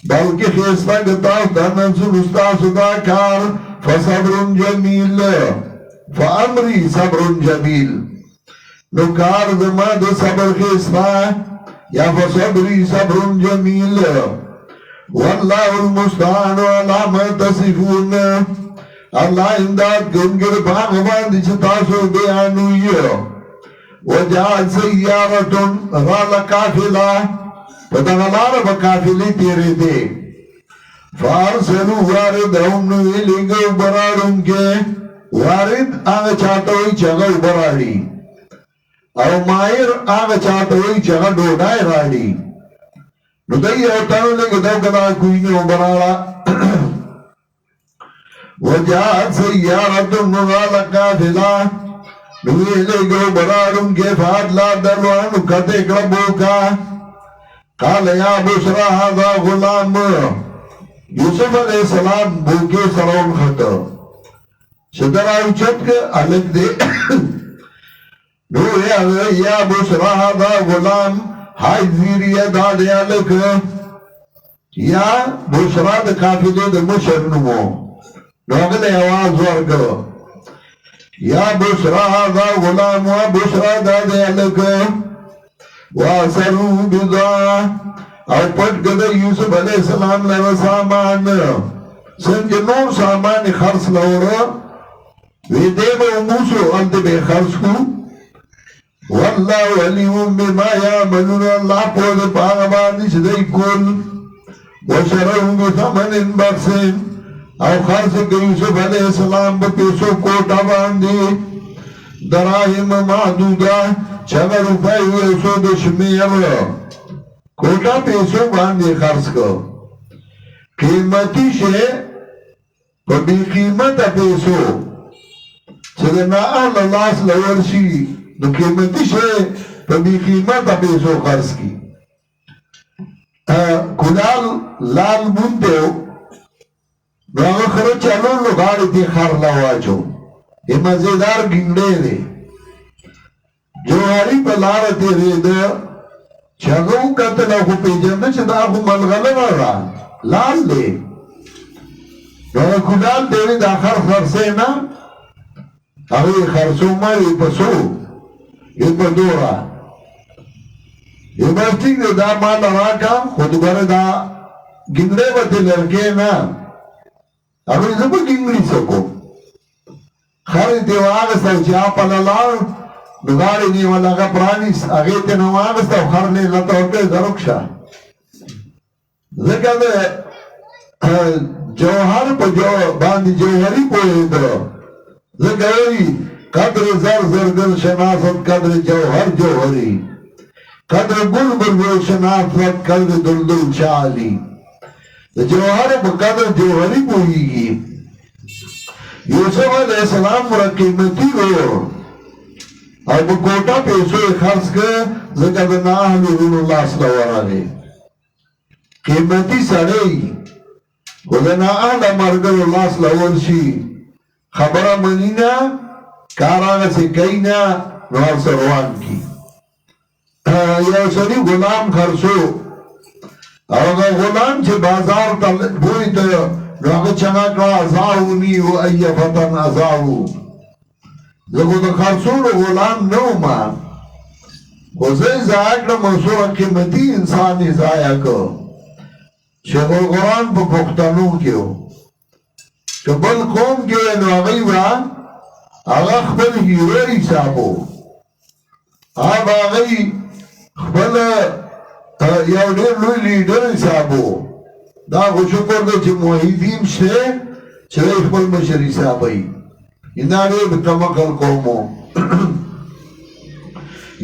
بلکہ خیستہ گتاف داننسو نستاسو دا کار فصبر جمیل فامری صبر جمیل نو کار دما دا صبر خیستہ یا فصبری صبر جمیل واللہ المستعان علامہ تصفون اللہ امداد کنگر باغبان دیچتاسو بیانویو وجعل سیارتن غال کافلہ پتہ غلار با کافلی تیرے دے فارسلو وارد ہم نوی لنگو برارن کے وارد آگا چاہتوئی چگا براری او مائر آگا چاہتوئی چگا ڈوڈائی راری نو دائی اوتانو لنگو دو کدا کوئی نو برارا وجعل سیارتن غال کافلہ نوی لگو برارن کے فادلا دلوانو کتے کربو کا قال یا بشرا هذا غلام یوسف علیہ السلام بوکے سرون خطر شدر آوچت کے علق دے نوی یا بشرا هذا غلام ہائی زیری دادے علق یا بشرا دا قافلے دا مشرنمو نوغل آواز ورکو یا بشرا هذا غلام و بشرا دادے علق واسرو بضاع او پٹ گده یوسف علیہ السلام لگا سامان سنج نور سامان خرس لورا وی دیب موسو انت بے خرس کو واللہ علیم بما یعملون اللہ پود پاغبانی سدئی کل وشرعو بثمن بخسن او خرس کے یوسف علیہ السلام بپیسو کوٹا باندی دراہم معدودہ چگہ روپائی ہوئے سو دشمیر کوټه پیسو باندې خرڅ کو قیمتي شی په بې قیمته پیسو چې د نااهله لاس له ورشي نو قیمتي شی په بې قیمته پیسو خرڅ کړي. کلال لال مونده نو هغه خره چلولو غاړې ته خر لا واچو یې مزېدار ګینډی دی جوهري په لاره تېرېده چې هغه وکتل او خو پېژنده چې دا خو ملغلره ده لال دی نو هغه کلال ته ویل دا خر خرڅې نه هغه یې خرڅو مړې په څو یې په دوره یې بس ټیک دی دا مال راکړه خو دوباره دا ګینډی به ترې لرګې نه هغه زه به ګینګړي څه کوم خر یې ترې واخیسته چې هغه لاړ نو غاړې یې ول هغه پرانیست هغې ته نه واخیسته او خر یې راته ورکړې ځه رکشه ځکه د جوهر په باندې جوهري پوهېده ځکه وایي قدر زر زرگر شناست قدر جوهر جوهری قدر گل بلبل شناست قدر دلدل چالی د جوهر په قدر جوهری پوهیږي. یوسف علیہ السلام را قیمتي و او په کوټه پیسو یې خرڅ کړه ځکه د نااهلو وروڼو لاس ته ورغی قیمتي سړی خو د نااهله ملګرو لاس له ورشي خبره مني نه کار هغسې کوي نه نو هرڅه روان کړي. یو سړي غلام خرڅو او هغه غلام چې بازار ته بویده نو هغه چغه کړه ازاوني و ای فتن ازاو زه خو د خرڅولو غلام نه وم خو زه یې ضایع کړم او څومره قیمتي انسان یې ضایع کړ. شیخ القرآن په پښتنو کې و که بل قوم کې وی نو هغوی به هغه خپل هیرو حساب و هغه هغوی خپل یو ډېر لوی لیډر حساب و. دا خو شکر دی چې موحدین شته چې دی خپل مشر حسابوي دا ډېر کمقل قوم و.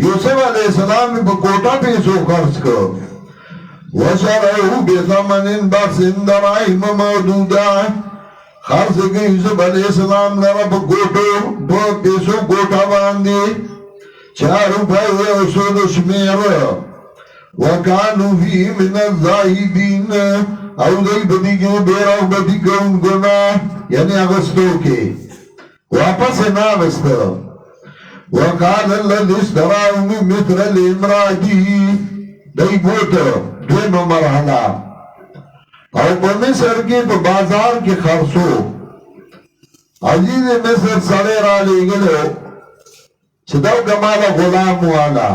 یوسف علیہ السلام په کوټه پیسو خرڅ کړ وشرعه بثمن بخس دراهم معدوده خرڅ کړ یوسف علیہ السلام لره په کوټو په پیسو کوټه باندې 4 روپۍ او سود شمېر وکانو فی من الزاهدین او دی بدی کې بیره بدی کوونکو نه یعنی اغستو کې واپس نه اغسته. وقال الذي اشتراه من مصر لامراته دی بوته دویمه مرحله او په مصر کې په بازار کې خرڅو عزیز مصر سړی رالیږلو چې دا کماله غلام والا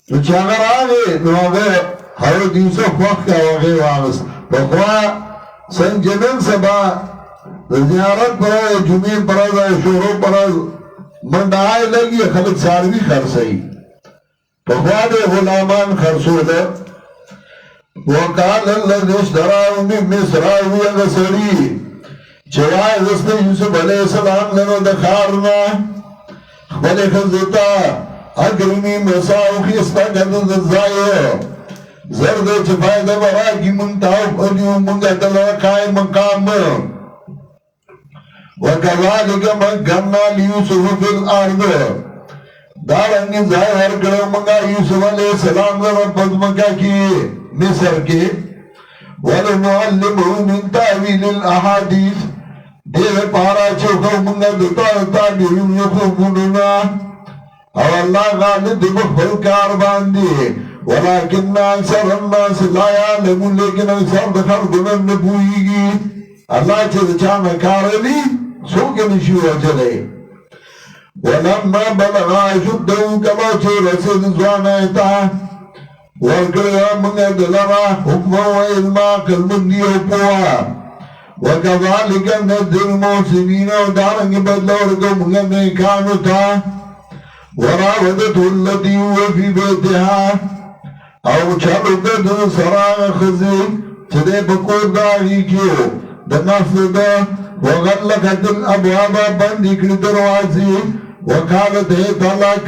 نو چې هغه راغی نو هغه حضرت یوسف وخت کې هغې واغست پخوا څنګه چې نن سبا د زیارت پر ورځ جمعې پر ورځ او شورو پر ورځ منډهای لګي خلک څاروي خرڅوي پخوا د غلامان خرڅوده. وقال الذي اشتراه من مصر وی هغه سړي چې واغسته یوسف علیه السلام لرو د ښار نه خپلې ښځې ته اکرمي مساو خیسته ګڼه د ځایه زر دی چې فایده به راکړي موږ ته او پدې موږ ته له قایم مقام وکذلک مکننا لیوسف فی الارض دارنګې ځای ورکړو موږ یوسف علیه السلام لره په ځمکه کې مصر کې ولنعلمه من تأویل الاحادیث دې لپاره چې موږ د تعبیرونو خوبونو نه او الله غالب دی بخبر کار باندې ولكن اکثر الناس لا يعلمون لیکن اکثر د خلقونه نه پوهیږي الله چې د چا نه کار لي څوک یې نشي وجلی. ولما بلغ اشده کله چې رسید ځوانۍ ته ورکړی موږ د لره حکم او علم عقلمندي او پوهه وکذلک نجزي المحسنین او دارنګې بدله ورکړو موږ نیکانو ته. وراودته التي هو في بيتها او چلو د سراغ خزي چې د بکور داغي کې د نفس ده وغلقت الابواب بند کړي دروازې وقالت هي طلاق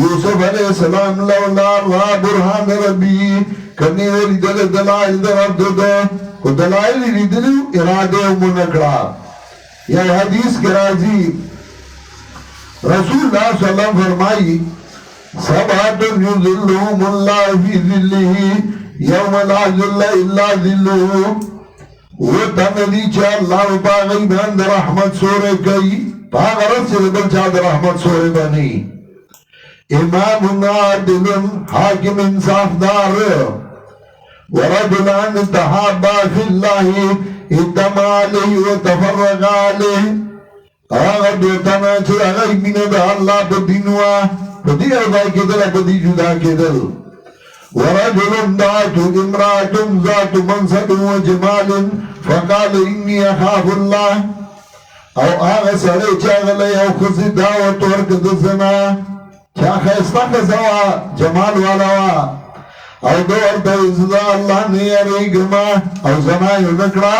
یوسف علیہ السلام لولا را برهان ربی کنی ولی دلائل در رب دو کو دلائل لیدلو اراده منکڑا یا حدیث کے راضی رسول اللہ صلی اللہ علیہ وسلم فرمائی سبعت یذلهم اللہ فی ذلہ یوم لا ذل الا ذلہ وہ تنگی چا اللہ پاگئی بہند رحمت سورے کئی پاگرت سے بلچا در رحمت سورے بنی امام عادل حاکم انصاف دار ورجلان تحابا فی اللہ اتما علیہ وتفرق علیہ آغا دوتنا چھر اغای مینہ اللہ پا دینوا پا دی ارضائی کے دل پا دی جدا کے دل ورجل دعت امرات ذات منصب وجمال فقال انی اخاف اللہ او آغا سرے چاگلے او خسی دعوت ورکد زنا چا خیستا خسوا جمال والاوا او دور تا ازدا اللہ نیاری گما او زنائیو نکڑا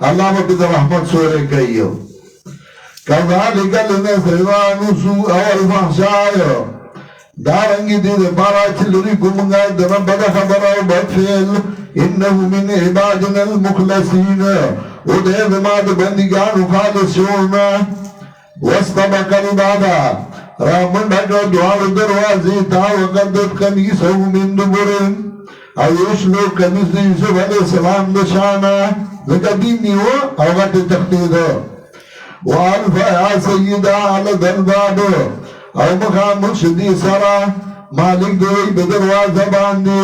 اللہ مبید رحمت سورے کئیو کذالک لنسران سوء والفحشاء دارنگی دید بارا چلری کمگا درم بدا خبر و بدفعل انہو من عبادنا المخلصین او دید ماد بندگان خالص شورنا وستبق البادا رامن بھگو دوار دروازی تا وقدت قمیسو من دبرن او یشلو قمیس یوسف علیہ السلام دشانا زکدینی ہو او غٹ تختیدو وعلفا یا سیدہ علد الباب او مقام مرشدی سرا مالک دوئی بدروازہ باندی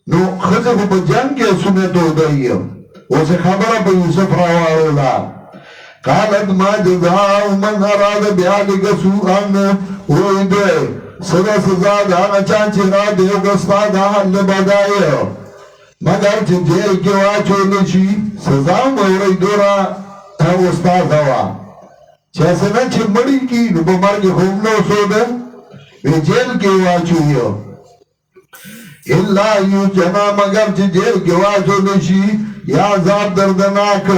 نو خزف پا جنگ کے سنتو دئی اسے خبر پا یوسف روارولا قالت ما جزاء من اراد بیالک سوءن ہوئی دے صدا سزا دانا چانچی را دیو گستا دا حل بدائی مگر چی جیل کے واچو لچی سزا موری دورا استاد ہوا چیسے نا چھ مڑی کی نو بمار کے خومنو سو دے وی جیل کے واچوئیو اللہ یو جنا مگر چھ جیل کے واچو لچی یا عذاب دردناک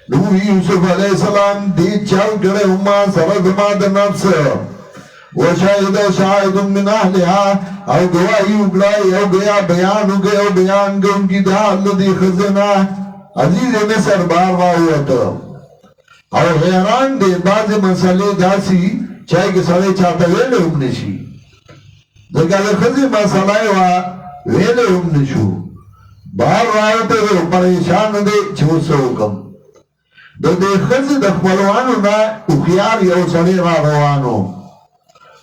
نو یوسف علیہ السلام دی چل کرے ہما سرزماد نفس وشاہد شاہد من اہلہا او گواہی اگلائی او گیا بیان اگے او بیان گم کی دہال دی خزنہ عزیز مصر باروا ہوا تو اور حیران دے بعض مسئلے داسی چاہے کہ سڑے چاہتا ویلے ہم نشی دکھا دے خزی مسئلہ ہوا ویلے ہم نشو باہر رایتے ہوئے پریشان دے چھو سو حکم دے خزی دخبلوانو نا اخیار یو سڑے را روانو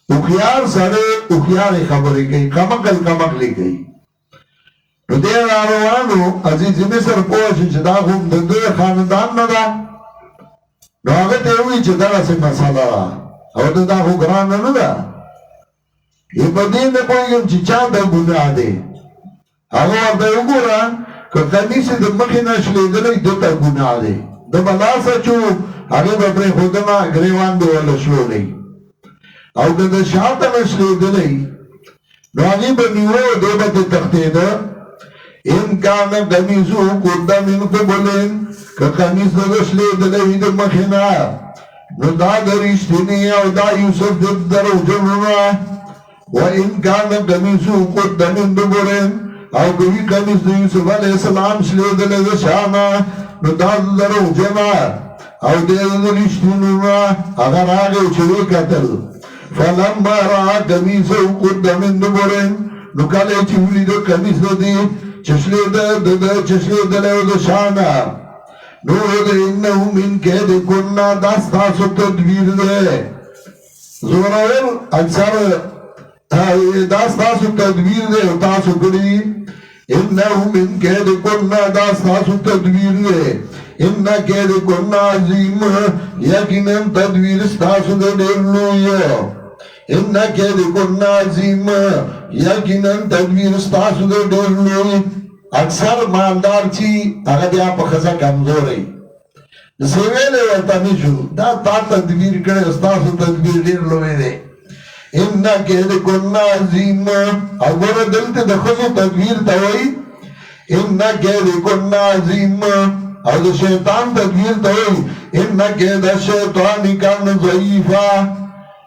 اخیار سڑے اخیار خبری گئی کمکل کمکلی گئی نو دے راروانو عزیز مصر پوشن چه دا خوب دندو خاندان ندا نو آگه تیوی چه دا سی مسئلہ را او دا خوب گران ندا یہ بدین دے پویگم چه چان دا گناہ دے آگه وقت دا اگورا که قمیسی دا مخی نشلی دلی دو تا گناہ دے دا بلاسا چو آگه با پری خودنا گریوان دو والا شلو لی او که دا شاعتا نشلی دلی نو آگه با نیو دے با تی تختی دا ان کانا قمیسو قدہ من قبلن که قمیس ندشلی دلوی در مخینا نو دا درشتنی او دا یوسف در جنونا و ان کانا قمیسو قدہ من دبرن او کوئی قمیس دا یوسف علیہ السلام شلی دلوی شانا نو دا در جنا او دا درشتنونا اگر آگے چوی قتل فلما را قمیسو قدہ من دبرن نو کالے چولی دا قمیس دا دی چشلی دلیو دا شانا نو دا انہو من قید کننا داستاسو تدبیر دے زورور اکثر داستاسو تدبیر دے تاسو کری انہو من قید کننا داستاسو تدبیر دے انہا قید کننا عظیم یقیناً تدبیر ستاسو دے لویو انہا قید کننا عظیم یقیناً تدبیر ستاسو دے لوی اکثر مالدار چی اگر دیا پا خزا کمزور ہے سیویلے ورطا نشو دا تا تدبیر کرے استاسو تدبیر دیر لوی دے انہا قید کننا عظیم اگر دلتے دخصو تدبیر تاوئی انہا قید کننا عظیم اگر شیطان تدبیر تاوئی انہا قید شیطانی کان ضعیفہ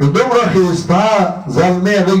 ندوره خیستا زلمه غی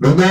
ندا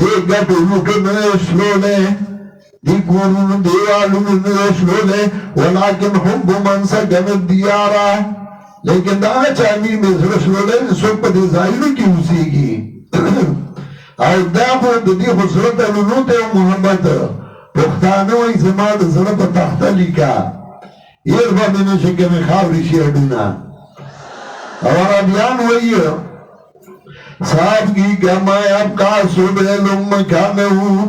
دیگا دولوٹو نشلولے دیگونو دیوالو نشلولے ولیکن حب من سکن الدیارا لیکن دا چامی میں نشلولے سوک پا دی ظاہرو کی اسی گی او دا خود دی خسرت علونوت و محمد پختانو ای زمان زرب تخت لکا ایرفا من شکم خاوری شیردونا اور ابیان وئی صاحب کی گمائے اب کا سبیل مکانہو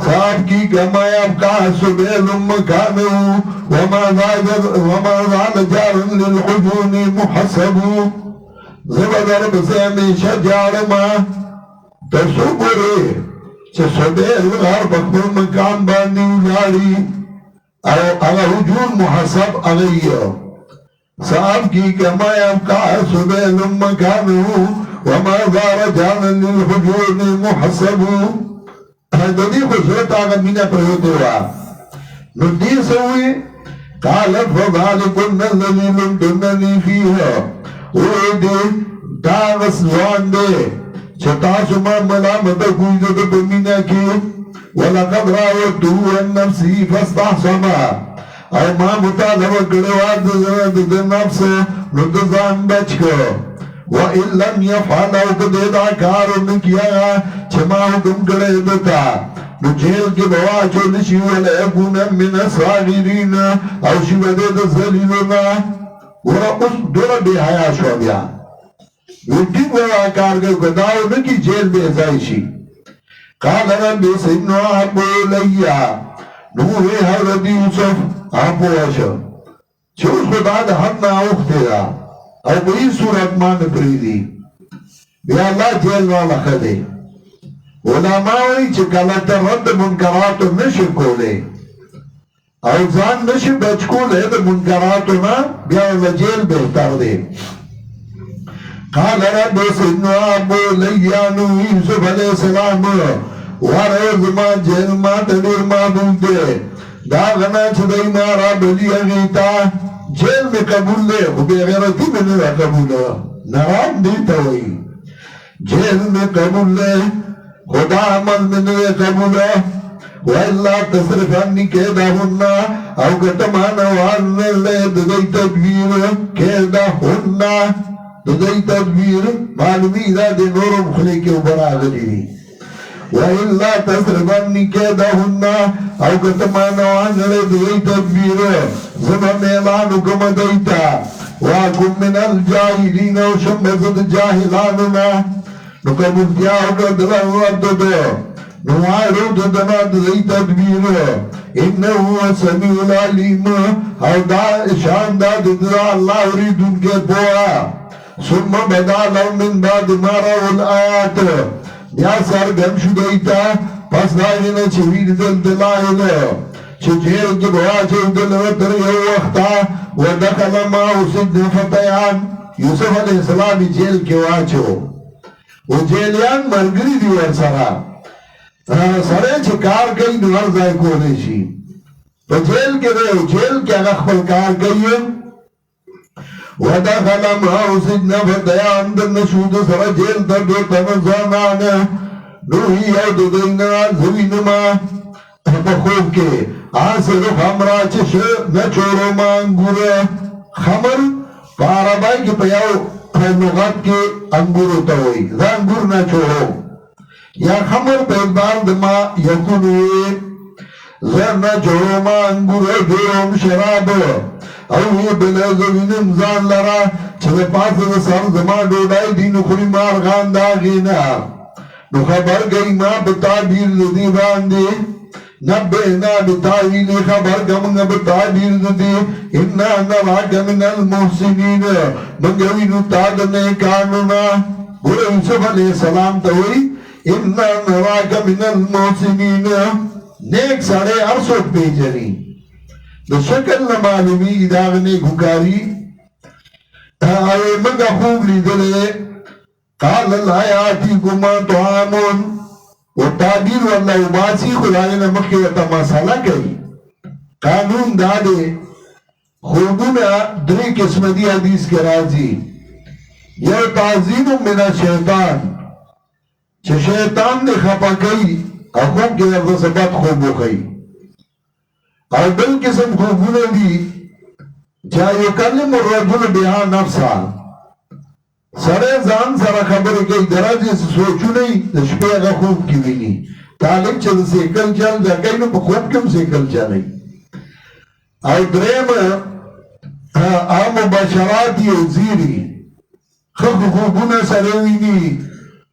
صاحب کی گمائے اب کا سبیل مکانہو وما ذال جارن للحجون محسبو زبدر بسے ہمیشہ جارما تصبرے چھ سبیل غار بکر مکان بانی اجاری اگر حجون محسب اغیئو صاحب کی گمائے اب کا سبیل مکانہو وما ذار جانا للحجون محسبو دودی خسرت آگا مینا پریوتے ہوا ندی سوئی قالت فذالکن الذی لمتننی فیہا اوہ دے داغس زوان دے چھتاسو ما ملامت کوئی دے بمینا کی وَلَقَدْ رَاوَدْتُهُ عَنْ نَفْسِهِ فَاسْتَحْسَنَا او ما مطالبہ کڑواد دے نفس ندزان بچ کو وَإِن لَمْ يَفْعَلَوْ قَدِدَا كَارُنْ کیا چھما حکم کرے دیتا نو جیل کے بواچو نشی وَلَيَكُونَ مِنَ الصَّاغِرِينَ او شیوہ دے ذلیلنا ورہ اس دورہ بے حیاء شو بیا ویٹی بوا کار گئے گداؤ نکی جیل بے ازائشی قال رب سنو آبو لیا نوے حضرت یوسف آبو اشو چوز خدا دا حد نا اختے دا او بئی صورت مان پریدی بیا اللہ جیل والا خدے علماءوی چکلتا رد منکراتو نشی کولے او زان نشی بچ کولے دا منکراتو نا بیا اللہ جیل بہتر دے قال رب سنو آبو لیانو یوسف علیہ السلام وارز ما جیل ما تدیر ما دلتے داغنا چھدائی مارا بلی اغیتا جیل میں قبول لے وہ بے غیرتی میں نہیں قبول لے نرام دیتا ہوئی جیل میں قبول لے خدا عمل میں نہیں قبول لے وَإِلَّا تَصْرِفَنِّ كَيْدَهُنَّ او کتمانا وارنے لے ددائی تدبیر كَيْدَهُنَّ ددائی تدبیر معلومی دا دے نور مخلے کے اوپر آگلی وَإِلَّا تَصْرِفَنِّ كَيْدَهُنَّ او کتمانا وارنے لے ددائی تدبیر زمان اعلانو کم دیتا واکم من الجاہلین و شمزد جاہلانونا نکا مفتیاہو کا دلان رد دو نوائرو ددنا دلی تدبیر انہو سمیع العلیم او دا شان دا ددنا اللہ ورید ان کے بوا ثم بدا لو من بعد مارا والآیات یا سرگم شدیتا پس دائینا چویر دل دلائل چجیل کی بواچے دلوتر یو وقتا ودخل ماہو سجن فتیان یوسف علیہ السلام جیل کے واچو وہ جیلیان مرگری دیور سرا سرے چکار کئی نور زائے کونے شی تو جیل کے دے جیل کے اغخبل کار کئی ودخل ماہو سجن فتیان در نشود سرا جیل در دو تنظامان نوہی او دو دینا زوینما بخوب کے آسر خمرہ چش نچورو مانگور خمر پارابائی کی پیاو لغت کے انگورو تاوئی دا انگور نچورو یا خمر پیدبار دما یکنوئے زر نچورو مانگور دیرم شراب او یہ بلازوین امزان لرا چلے پاس سر زمان ڈوڈائی دینو خوری مارغان داغینا نو خبر گئی ما بتابیر دیوان دے نبئنا بتاویل خبر کمنگ بتابیر دی انا نراک من المحسنین منگوی نتادنے کانونا گوڑے یوسف علیہ السلام تاوئی انا نراک من المحسنین نیک ساڑے عرصت پیجنی دو شکل نمالومی اداغنے گھکاری آئے منگا خوب لی دلے قال الحیاتی کما توامون وہ تعبیر واللہ باسی خدای نے مکہ وطا مسئلہ کئی قانون دادے خوبونا دری قسم دی حدیث کے راضی یہ تعظیم من الشیطان چې شیطان دې خفه کوي او خوب کې درته څه بد خوب وښیي او بل قسم خوبونه دي چې یکلم الرجل بها نفسه سره ځان سره خبرې کوي درځي سوچونه د شپې هغه خوب کې ویني طالب چې د سیکل چل دا کوي نو په خوب کې هم سیکل چلوي او درېم مباشرات او زیری خلق خوبونه سره ویني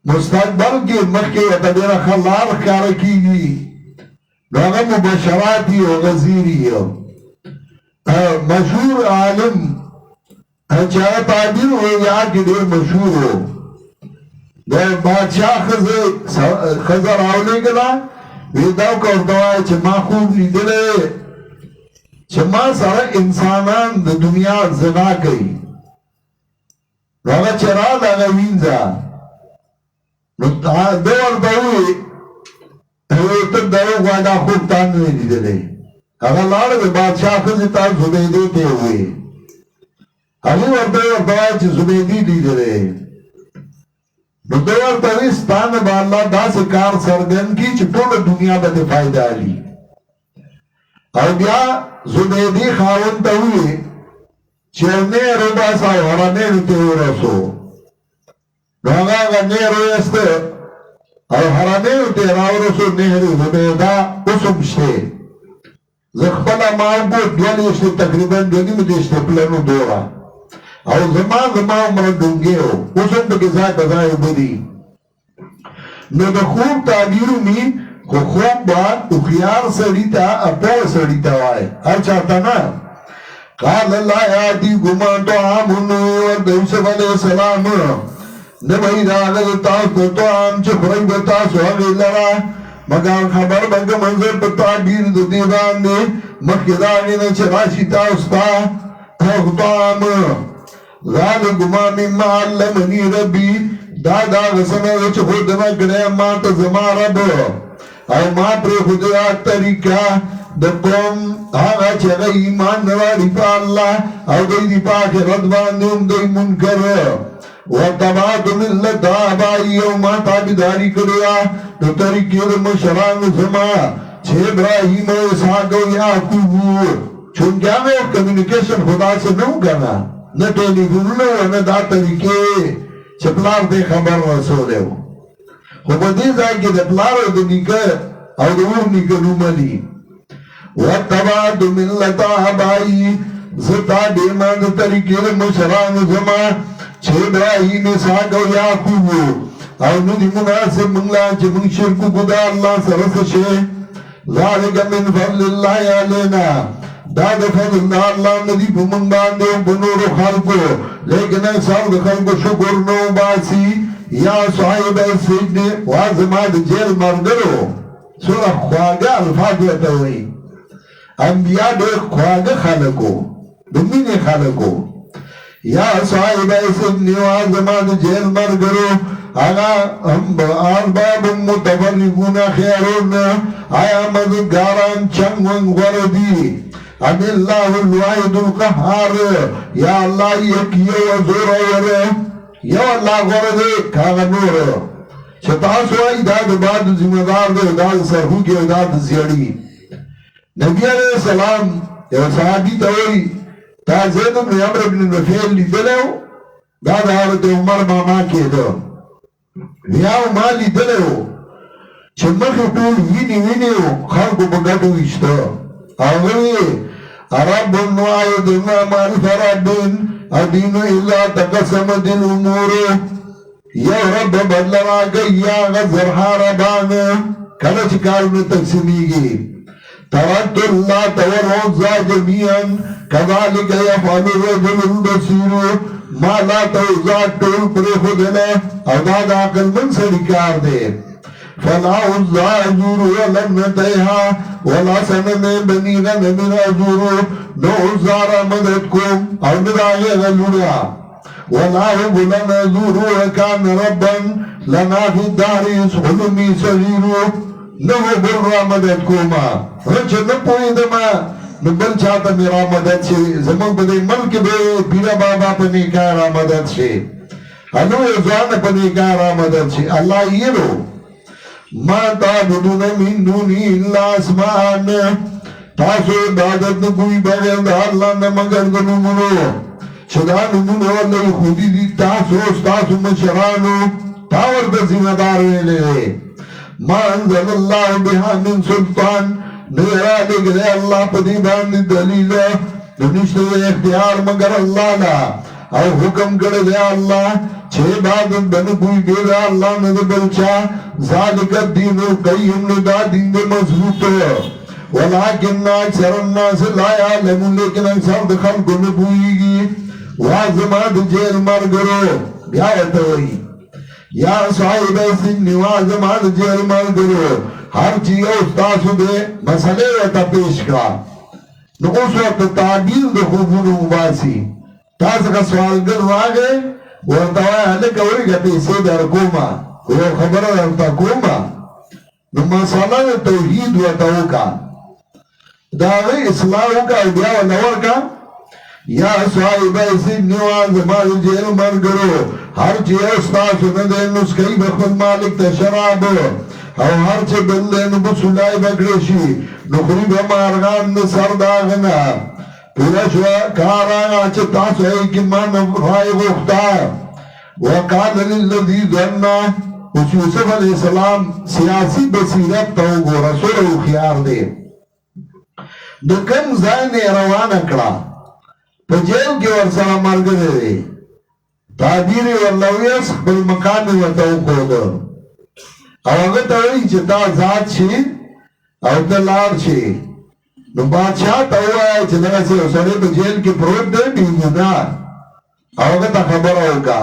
مستقبل کې مخکې ورته ډېره ښه لار ښکاره کېږي نو هغه مباشرات او غزیري مشهور عالم چې هغه تعبیر ویا کې ډېر مشهور و د بادشاه ښځه راولېږله وی دا ورته وایه چې ما خوب لیدلی چې ما سره انسانان د دنیا زنا کوي نو هغه چې راغله هغه وینځه نو ده ورته ووایي ته دروغ وایه دا خوب تا نه دی لیدلی هغه لاړه د بادشاه ښځې ته زبیدې ته یې ووایي هغې ورته وایه چې زبیدې لیدلی نو ده ورته وایي ستا نه به الله داسې کار څرګند کړي چې ټوله دنیا به دې فایده علي او بیا زبیدې خاوند ته ووایي چې نیر وباسه او حرمینو ته ورسو نو هغه نیر ویسته او حرمینو ته راورسو نهر زبیده اوس هم شته زه خپله ما وګورم دوه دیرشتې تقریبا دوه نیمه دیرشتې پلنو دوره او زما عمره ډونګې و اوس هم پکې ځای په ځای اوبه دي نو د خوب تعبیر ومي خو خوب به هوښیار سړي ته پوه سړي ته وایي هر چاته نه قال لا یاتیکم طعام ورته یوسف علیه السلام نه به راغلی تاسو ته طعام چې خورئ به تاسو هغې لره مګر خبر به که منظر په تعبیر د دې باندې مخکې د هغې نه چې راشي تاسو ته طعام ذلکما مما علمني ربي دا هغه څه نه ده چې ښودنه کړې ما ته زما رب او ما پرېښودې دا طریقه د قوم هغه چې هغه ایمان نه راوړي په الله او دوی دي په آخرت باندې هم دوی منکر واتبعت ملت آبائي او ما تابعداري کړې وه د طریقې د مشرانو زما چې ابراهیم او اسحاق او یعقوب چونکې هغه کمیونیکیشن خو داسې نه و که نه نه ټیلیفونونه و نه دا طریقې چې پلار دې خبر رسولی و خو په دې ځای کې د پلار او د نیکه او د اور نیکه نومه دي واتبعت ملت آبائي زه تابعه د طریقې د مشرانو زما چې ابراهیم اسحاق او یعقوب او نو دي مناسب موږ لا چې موږ شرک وکړو د الله سره څه شی ذلک من فضل الله علینا دا د فضل د الله نه دي په موږ باندې او په نورو خلکو لیکن اکثر د خلکو شکر نه وباسي یا صاحب السجن وا زما د جیل ملګرو څومره خواږه الفاظ ورته وایي انبیا ډېر خواږه خلکو د مینې خلکو یا صاحب السجن وا زما د جیل ملګرو اغا ارباب متفرقون خیرون آیا مددگاران چنگ ونگ وردی ام اللہ الواحد القهار یا اللہ یکیو و زور ور یو اللہ وردی کاغا نور چتاسو آئی داد بعد ذمہ دار دے داد سرحو کی داد زیڑی نبی علیہ السلام یو صحابی تاوی تا زید بن عمر بن نفیل لی دلو داد حالت عمر ماما کے دو ویاو مالی دلو چه مخی طول وینی خلقو بگتو اشتا آغوی رب واحد ما معرف رب الدین الا تقسمت الامور یا رب بدل راگئی یا غزر حاربان کلچ کارون تقسیمیگی ترکت اللہ تورعوزا جميعا كذلك يفعل الرجل البصير ما لا توزا ټول پر خدله او دا د عقل من سړي دے فلا عزا ازور ولم نتيها ولا سنن بني غنم ازور نو عزارا مدد کوم او نداغی غلوڑا ولا بلن ازور وكان ربا لنا في الدار حلمي صغير نو برا مدد کوما رچ نپوئی دما نبل چاہتا میرا مدد شے زمان بدے ملک بے پیرا بابا پنی کا را مدد شے انو ځوان په دې کار آمدد شي الله یېرو ما تعبدون من دوني الا اسماء تاسو عبادت نه کوئی بغیر د الله نه مگر د نومونو چې دا نومونه ولې خودي دي تاسو مشرانو تا ورته ذمہ دار ویلې ما انزل الله بها من سلطان نرا لګره الله په دې باندې دلیل نشته اختیار مگر الله لا او حکم کړی دی الله چې عبادت بنه کوئی بیر الله نه بلچا ذالک الدین القیم نو دا دین مضبوط ولكن اکثر الناس لا يعلمون لیکن اکثر د خلکو نه پوهیږي وازما د جیل مرګرو بیا ورته وایي یا صاحب سن وازما د جیل مرګرو هر چې یو تاسو دې مسئله ورته پیش کړه نو اوس ورته تعبیر د خوبونو وباسي تاسو کا سوالګر راغی ورته وایي هلکه ورګه پیسې در کومه یو خبره درته کومه نو مسله د توحید ورته وکړه د هغې اصلاح وکړه او بیا ورله ورکړه یا صاحب سن وازما د جیل مرګرو هر چې یو ستاسو نه دی نسکوي به خپل مالک ته شراب او هر چې بل دی نو به سولای به کړی شي نو خوري به مارغان د سر د هغه نه پوره شوه کار هغه چې تاسو یې کې ما نه رای غوښته وقال للذي ظن اوس یوسف علیه السلام سیاسي بصیرت ته وګوره څومره هوښیار دی د کوم ځای نه یې روانه کړه په جیل کې ورسره ملګری دی تعبیر یې ورله ویست خپل مقام یې ورته وښوده او هغه ته وایي چې تا ذات شي او ته لاړ شي نو بادشاه ته ووایه چې دغسې یو سړی په جیل کې پروت دی بېګناه او هغه ته خبره وکړه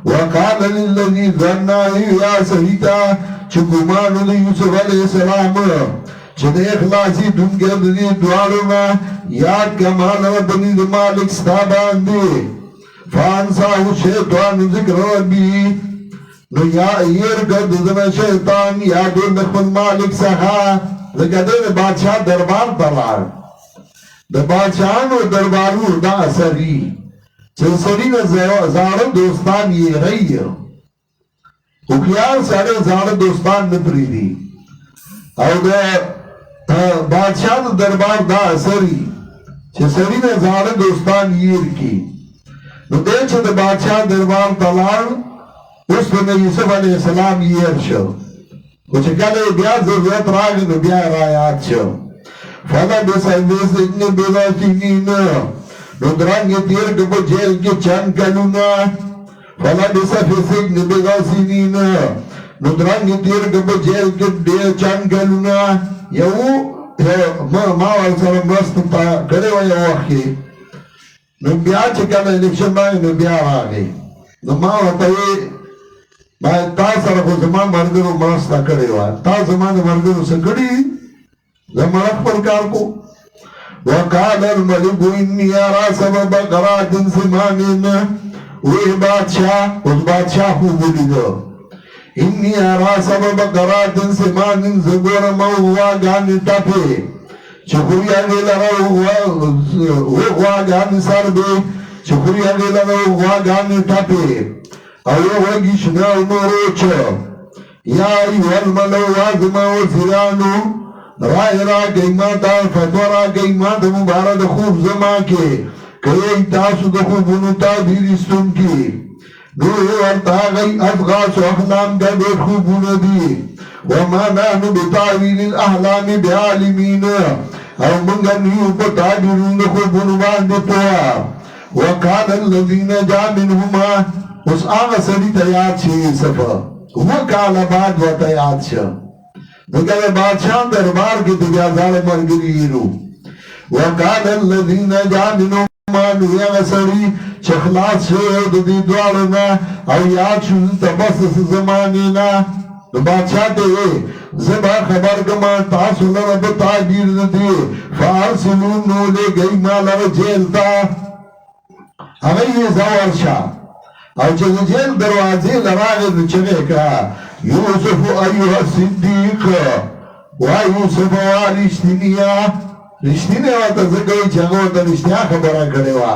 وقال للذي ظن یا سړي ته چې ګمان د یوسف علیه السلام چې د اخلاصي دونکي د دې دواړو نه یاد کمال بني د مالک ستا باندې فانساه شیطان ذکر ربي نو یا ایر ګرځنه شیطان یاد د خپل مالک څخه لکه د بادشاہ دربار ته لاړ د بادشاهانو دربارونو دا اثري چې سړي نه زاړه دوستان یې رہی هوښیار سړی زاړه دوستان نه پرېږدي او د بادشاہ د دربار دا اثري چې سړي نه زاړه دوستان هیر کړي نو دی چې د بادشاہ دربار ته لاړ اوس په یوسف علیه السلام هیر شو خو چې کله یې بیا ضرورت راغی نو بیا یې رایاد شو فلبث فی السجن بضع سنین نو درنګ یې تېر کړه په جیل کې چند کلونه فلبث فی السجن بضع سنین نو درنګ یې تېر کړه په جیل کې ډېر چند کلونه یو ما ورسره مرسته کړې وه یو وخت کې نو بیا چې کله الیکشن راغی نو بیا راغی نو ما ورته ویې تا سره خو زما ملګرو مرسته کړې وه تا زما د ملګرو څه کړي زما خپل کار کو وقال الملك اني ارى سبع بقرات سمان وی بادشاہ اوس بادشاہ خوب ولیدو اني ارى سبع بقرات سمان زګورم غواګانې ټپې چې خوري هغې لره غواګانې سر دی چې خوري هغې لره غواګانې ټپې او یو وږي شنه او نور وچه یا ایها الملأ زما وزیرانو رای راکئ ماته فتوا راکئ ماته مباره د خوب زما کې کوئ تاسو د خوبونو تعبیر ایستونکي نو یې ورته هغوی ابغاث احلام ګډوډ خوبونه دي وما نحن بتعویل الاحلام بعالمین او موږ نه یو په تعبیرونو د خوبونو باندې پوه وقال الذین نجا منهما اوس هغه سړي ته یاد شي یوسف اووه کاله بعد ورته یاد شه نو کله بادشاہ دربار کې د بیا زاړه ملګري یېرو وقال الذین نجا منهما نو هغه سړي چې خلاص شوی د دې دواړو نه او یاد شو ته بس زمانې نه نو بادشاہ ته وې زه به خبر کړم تاسو لره به تعبیر د دې فارسلون نو لېږئ ما لره جیل ته هغه یې ځه ورشه او چې د جیل دروازې له راغی نو چغې کړه یوسف ایها الصدیق وا یوسف وا رښتینیا رښتینی ورته ځکه وایي چې هغه ورته رښتیا خبره کړې وه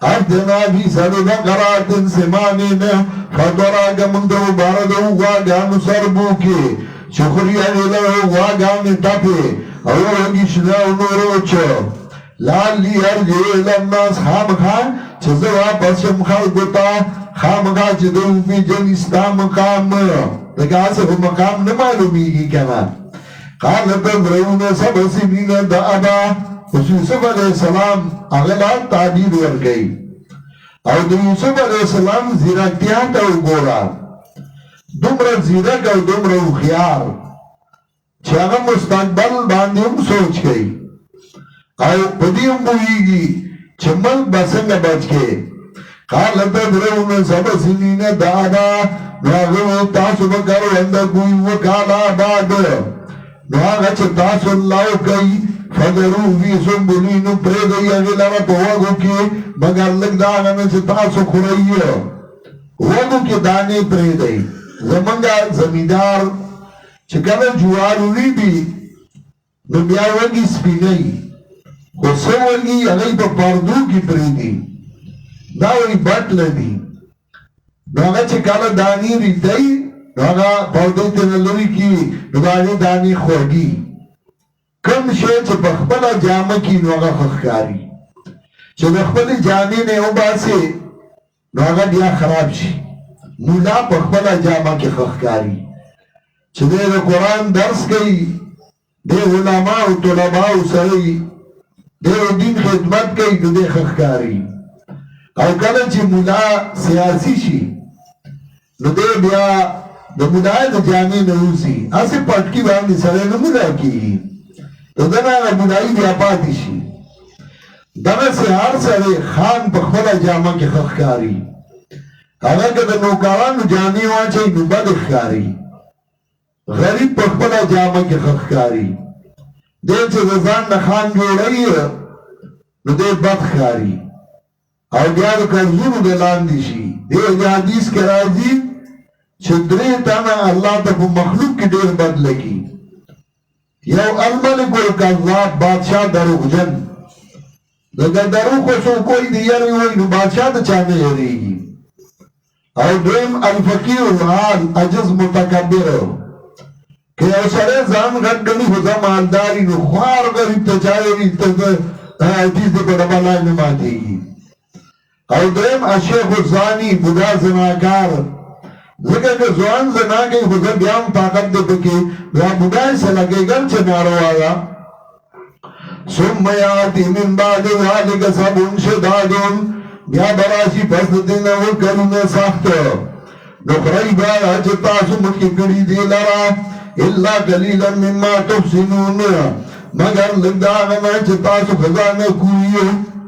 عبدنا في سبب قرات سمانين فدراك من دو باردو واقام سربوكي شخريا له واقام تابي أولوغيش له نوروچو لعلي أرجو إلى الناس خامخا چزوا پسم خلقتا خامخا چدو في جنستا مقام لکاسه مقام نمالومیگی کنا قال تدرون سب سنین دعبا یوسف علیہ السلام اغلا تعبیر ورگئی او د یوسف علیہ السلام زیرکتیا تا وګورا دومره زیرک او دومره خيار چې هغه مستقبل باندې هم سوچ کوي او پدې هم ویږي چې مل بسنګ بچي قال تدرون سب سنین دعبا ناغو تاسو بکرو اندگوی وکالا بعد ناغا چه تاسو اللہ کئی فدرو فی سنبولینو پریدئی اغیلارا پا وگو کی مگر لگ داغانا چه تاسو خوری وگو کی دانے پریدئی زمانگا زمیدار چه کل جواروی بی نبیا وگی سپینئی خسو وگی اغی پا پردو کی پریدی داوی بٹ لدی نوغا چه کالا دانی ریدئی نوغا پردوی تنلوی کی نوغا دانی خوگی کم شے چه پخبلا جامع کی نوغا خخکاری چه پخبلا جامع نے او باسی نوغا دیا خراب شی مولا پخبلا جامع کی خخکاری چه دے قرآن درس گئی دے علماء و طلباء و سری دے دین خدمت گئی دے خخکاری او کله چې مولا سیاسی شي نو دې بیا د مولای د جامع نه وسی اسه پټکی باندې سره نه مولا کی نو دا نه مولای بیا پاتې شي دغه سهار سره خان په خپل جامع کې خخکاری هغه د نوکرانو جامع واچي نو بد ښکاری غریب په خپل جامع کې خخکاری دې چې ځان نه خان جوړي نو دې بد ښکاری او بیا د کنزونو دلاندې شي دې حدیث کې راځي چې درې تنه الله ته په مخلوق کې ډېر بد لګي یو الملک الکذاب بادشاہ دروغجن دغه دروغ خو کوئی دی یاري وای نو بادشاہ ته چا نه یریږي او دویم الفقیر الحال عجز متکبر که یو سره ځان غټ غني خو زمالداري نو خوار غریب ته چایي ته دې په ډبل نه ماتيږي او درم اشیخ الزانی بودا زناکار ذکر که زوان زناکی خود بیام طاقت دے پکی یا بودای سے لگے گل چه نارو آیا ثم یاتی من بعد ذالک سبون شدادون بیا براشی پس دین و کرون سخت نخرائی بارا چه تاسو مکی کری دی لرا اللہ قلیلا مما تفسنون مگر لگداغنا چه تاسو خزانه کوئی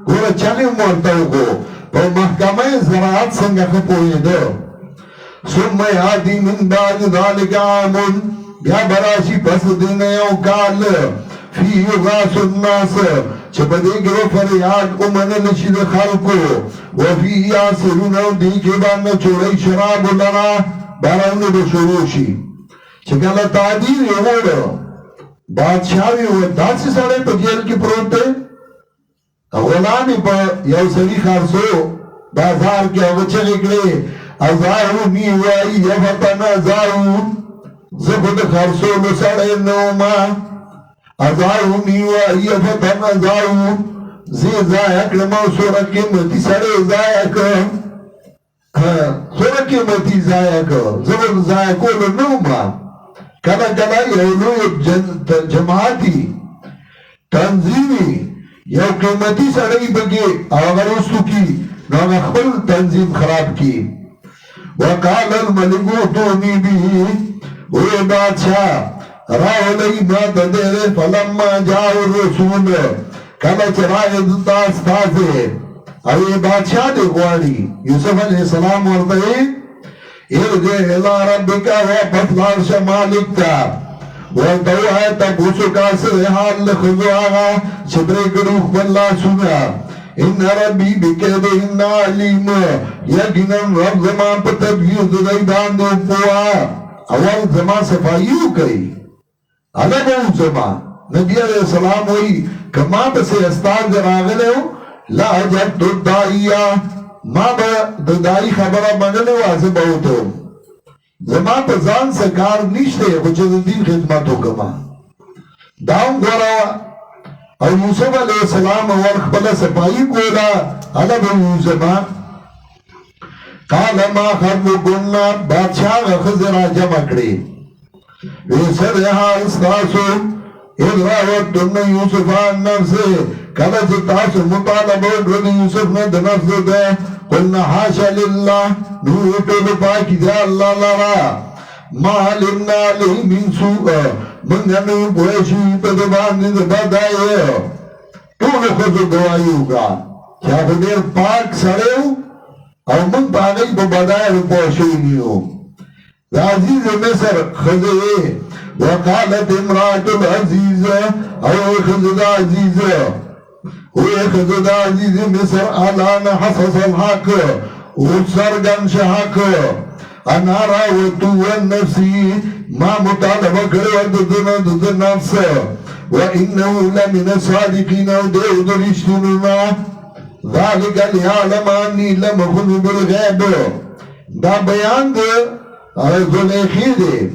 گورا چلی مورتاو کو پا محکمه زراعت سنگا خپوئی دو ثم یادی من بعد ذالک عامون بیا براشی پس دین یو کال فی یغاس الناس چه پدی گرو فریاد امن نشید خلقو وفی یاسرون دی که بان چوڑی شراب لنا باران بشروشی چه کلا تعدیر یوڑو بادشاوی و داسی ساڑے پا جیل کی پروتے غلامی پا یو سری خرسو بازار کے اوچه نکلے ازارو نیوائی یفتن ازارو زخد خرسو لسڑے نوما ازارو نیوائی یفتن ازارو زی زائق لمو سورکی متی سڑے زائق سورکی متی زائق زخد زائقو لنوما کلا کلا یولو جماعتی تنظیمی یو قیمتی سڑی بگی اگر اسو کی نو خپل تنظیم خراب کی وقال الملکو تونی بھی وی بادشاہ راولی بات دیر فلما جاو رسول کلا چراغ دتاس تازے اوی بادشاہ دے گواری یوسف علیہ السلام ورده ارجع الى ربکا واپس لارش مالک تا ورطو ہے تبوسو کاسر حال لخضو آغا چبرے گروخ باللہ سنا ان ربی بکیدہن علیم یقیناً رب زمان پر تبیوز دیدان دو پوا اول زمان صفائیو کئی علم او زمان نبی علیہ السلام ہوئی کما پسے استاد راغلے ہو لا جبت الدائیہ ما با دائی خبره مننه واسه باوتو زما په ځان سکار نشته خو چې د دین خدمت وکما داوم غواړه او یوسف علیہ السلام ور خپل صفائی کولا الا به یوسف قال ما خطبكن بادشاہ خضر جمع کړي ویسر حال استاسو اذ راوتن یوسف عن نفسه کله چې تاسو مطالبه وکړئ یوسف نه د نفس ده قلنا حاشا لله نو ټول پاک دی الله لرا ما علمنا له من سوء من نو پوښي په د باندې د بدایو ټول خو د دوایو کا چې ډېر پاک سره او من باندې په بدایو پوښي نیو عزیز مصر خزه وقالت امرأة العزيز او خزه عزيز ويخذ عزيز مصر الان حصص الحق وسرغن شحق انا راوتو النفسي ما مطالبه کړو د نفس وانه لمن الصادقين ودو درشتنا ذلك ليعلم اني لم اكن بالغيب دا بیان د زلیخی دی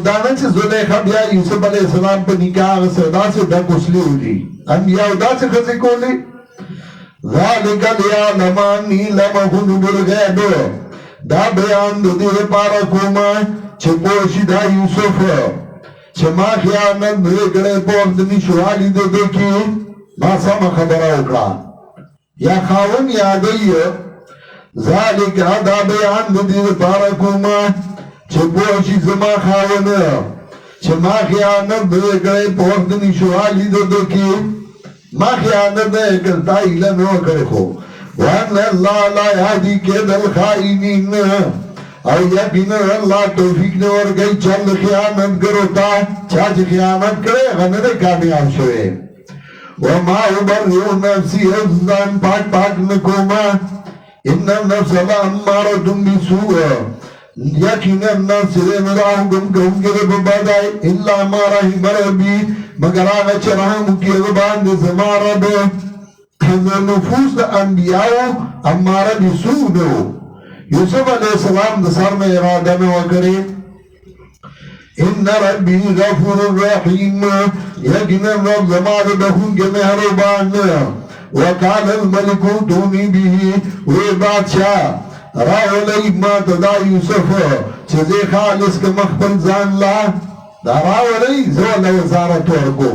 دانا چه زلیخا بیا یوسف علیہ السلام پا نکاح صدا سے ڈک اسلی ہو جی انبیاء دا سے خزی کولی ذالک لیعلم انی لم اکن بالغیب دا بیان دو دیر پارا کوما چه پوشی دا یوسف چه ما خیانت نرگڑے پوردنی شوالی دو دو کی ما سام خبرہ اکڑا یا خاون یا گئی ذالک دا بیان دو دیر پارا کوما چه پوشی زما خاون چه ما خیانت نرگڑے پوردنی شوالی دو دو کی ما خیانت نرگڑتا ایلا نو کرخو وان اللہ لا یادی کے دل خائنین او یقین اللہ توفیق نور گئی چل خیانت کروتا چاچ خیانت کرے غنر کامیاب شوئے وما ابرئو نفسی افزان پاک پاک نکوما ان النفس لا امارتم بسوء یقین النفس رحم کم کے ببادائی اللہ ما رحم ربی مگر آغا چرحم کی ربان دے زما رب نفوس دا انبیاء امارا بسوء نو یوسف علیہ السلام دا سر میں ارادہ میں وکرے ان ربی غفور الرحیم یقین رب زمان دخون کے مہربان وقال الملکو دونی بھی وی بادشاہ راو لئی ما تدا یوسف چیزے خالص کے مخبر زان لا دا راو لئی زوال وزارت ورکو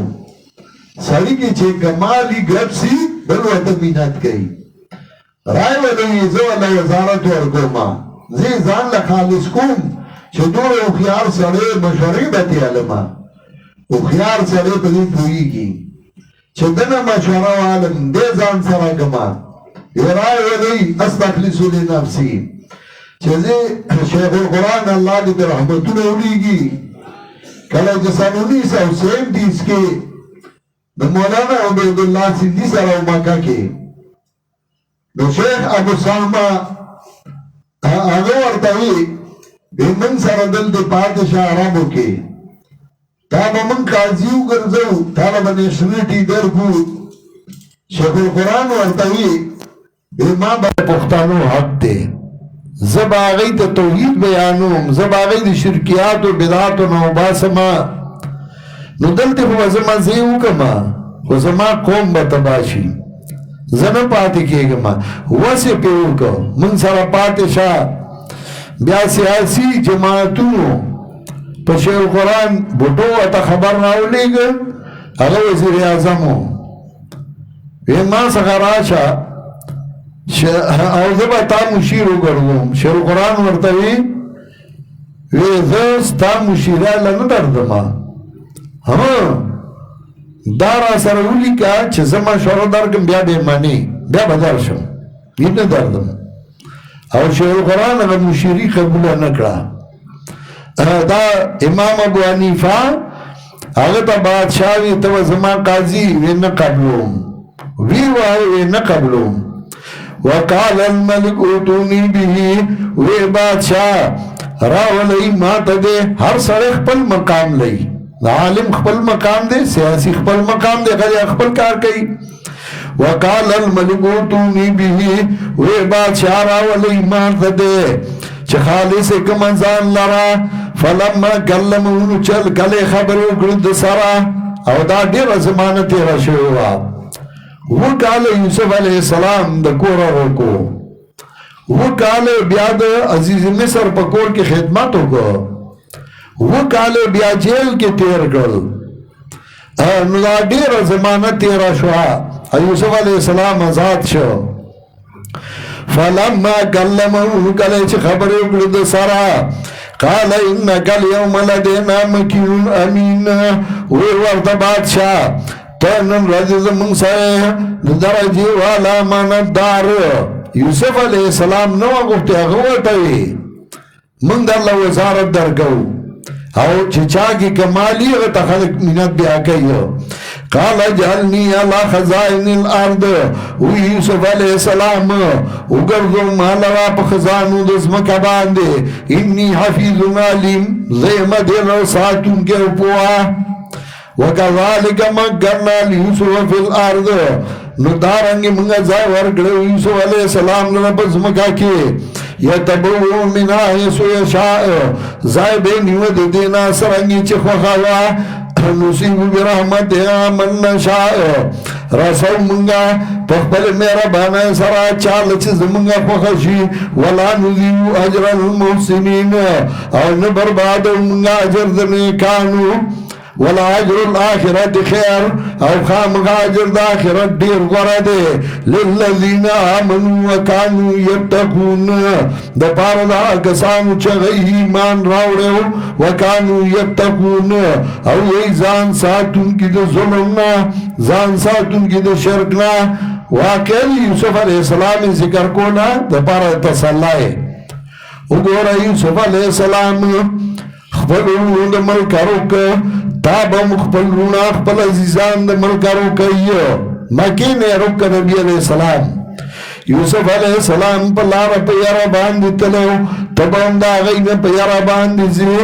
سڑی کی چه کمالی گرد سی بلوت مینت گئی راو لئی زوال وزارت ورکو ما زی زان لخالص کم چه دور اخیار سڑے مشوری بیتی علمہ اخیار سڑے پدی پوئی کی چه دن مشورہ عالم دے زان سراغما رائے ولی استخلصو لی نفسی چیزی شیخ القرآن اللہ دی پر رحمتون اولی گی کلا جسان 1937 کے مولانا عبیداللہ سندھی سراؤ مکہ کے شیخ ابو سلمہ آگو ورطوی من سردل دی پادشاہ عربو کے تابا من قاضیو گرزو تابا نیشنیٹی در کو شیخ القرآن ورطوی ما با پختانو حق دے زب آغی تا توحید بیانوم زب آغی دا شرکیات و بدعات و نوباسما نو دلتے خو زما زیو کما خو زما قوم با تباشی زنا پاتی کے گما وسی پیو کا من سارا پاتی شاہ بیا سیاسی جماعتونو پشیر قرآن بھٹو اتا خبر راو لے گا اگا وزیر اعظمو وی ما سخراشا او زبا تا مشیرو گردوم شیر قرآن ورطوی وی زست تا مشیرہ لندردما دارا سرولی کا چه زمان شورو درگم بیا بیمانی بیا بدرشم این دردم او شیر قرآن اگر مشیری قبول نکڑا دا امام ابو حنیفہ آغتا بادشاہوی تو زمان قاضی وی نقبلوم وی نقبلوم وقال الملک اوتونی بھی وی بادشاہ راو لئی ماتا دے ہر سر خپل مقام لئی عالم خپل مقام دے سیاسی خپل مقام دے غیر خپل کار کئی وقال الملك اوتوني به وی بادشاہ راول ایمان تده چه خالص کمنزان لرا فلما کلمونو چل کلی خبر اکرد سرا او دا دیر زمانه تیرا شویوا وکال یوسف علیہ السلام دا کورا روکو وکال بیاد عزیز مصر پا کور کی خدمتو کو وکال بیا جیل کی تیر کرل نو دا دیر زمانه تیرا شوا یوسف علیہ السلام آزاد شو فلما کلمه کلی چه خبر اکرد سرا قال انك اليوم لدينا مكين امين ورد بادشاہ تنن رجز منصر درجی والا ماندار یوسف علیہ السلام نو گفتے اغوٹوی من در اللہ وزارت درگو او چچا کی کمالی غتا خلق منت بیا کئیو قال جعلنی علی خزائن الارض و یوسف علیہ السلام اگردو مالوا پا خزانو دزمکا باندے انی حفیظ علیم زیم دل و ساتون کے اپوا وکذالک مکرنا لیوسف فی الارض ندارنگی منگا زائور کرو یوسف علیہ السلام لنپس مکا کے یتبو من آئیس و یشاء زائبین ود دینا سرنگی چی خوخوا نصیب برحمت من نشاء رسو منگا پخبل میرا بانا سرا چال چیز منگا خوخشی ولا نذیو اجر المحسنین او نبرباد منگا اجر دنیکانو ولا اجر الاخرت خیر او خام اجر الاخرت دیر غرده للذین آمنوا وکانو یتقون دا پاردا کسانو چغی ایمان راوڑیو وکانو یتقون او ای زان ساتون کی دا ظلمنا زان ساتون کی دا شرکنا واقعی یوسف علیہ السلام ذکر کونا دا پاردا تسلائے اگورا یوسف علیہ السلام خبرون دا ملکا روک تابا مخبل رونا اخبل عزیزان دا ملکا روکایو مکین روکا نبی علیہ السلام یوسف علیہ السلام پا لارا پا یارا باندی تلو تبا اندہ غین پا یارا باندی زی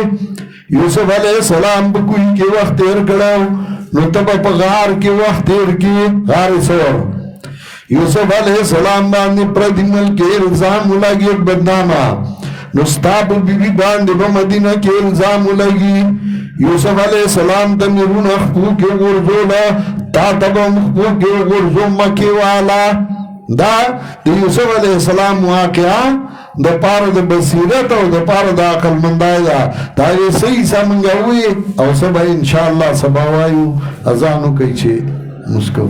یوسف علیہ السلام پا کوئی کی وقت تیر کرو نو تبا پا غار کی وقت تیر کی غار سور یوسف علیہ السلام باندی پردی ملک الزام لگی ایک بدناما نستاب بی بی باندی با مدینہ کی الزام لگی یوسف علیہ السلام تمیرون اخبو کے غرزولا تا تبا مخبو کے غرزو مکی والا دا یوسف علیہ السلام واقعا دا پار دا بصیرت او دا پار دا عقل مندائی دا یہ صحیح سامنگا ہوئی او سبا انشاءاللہ سبا وائیو ازانو کئی چھے مسکو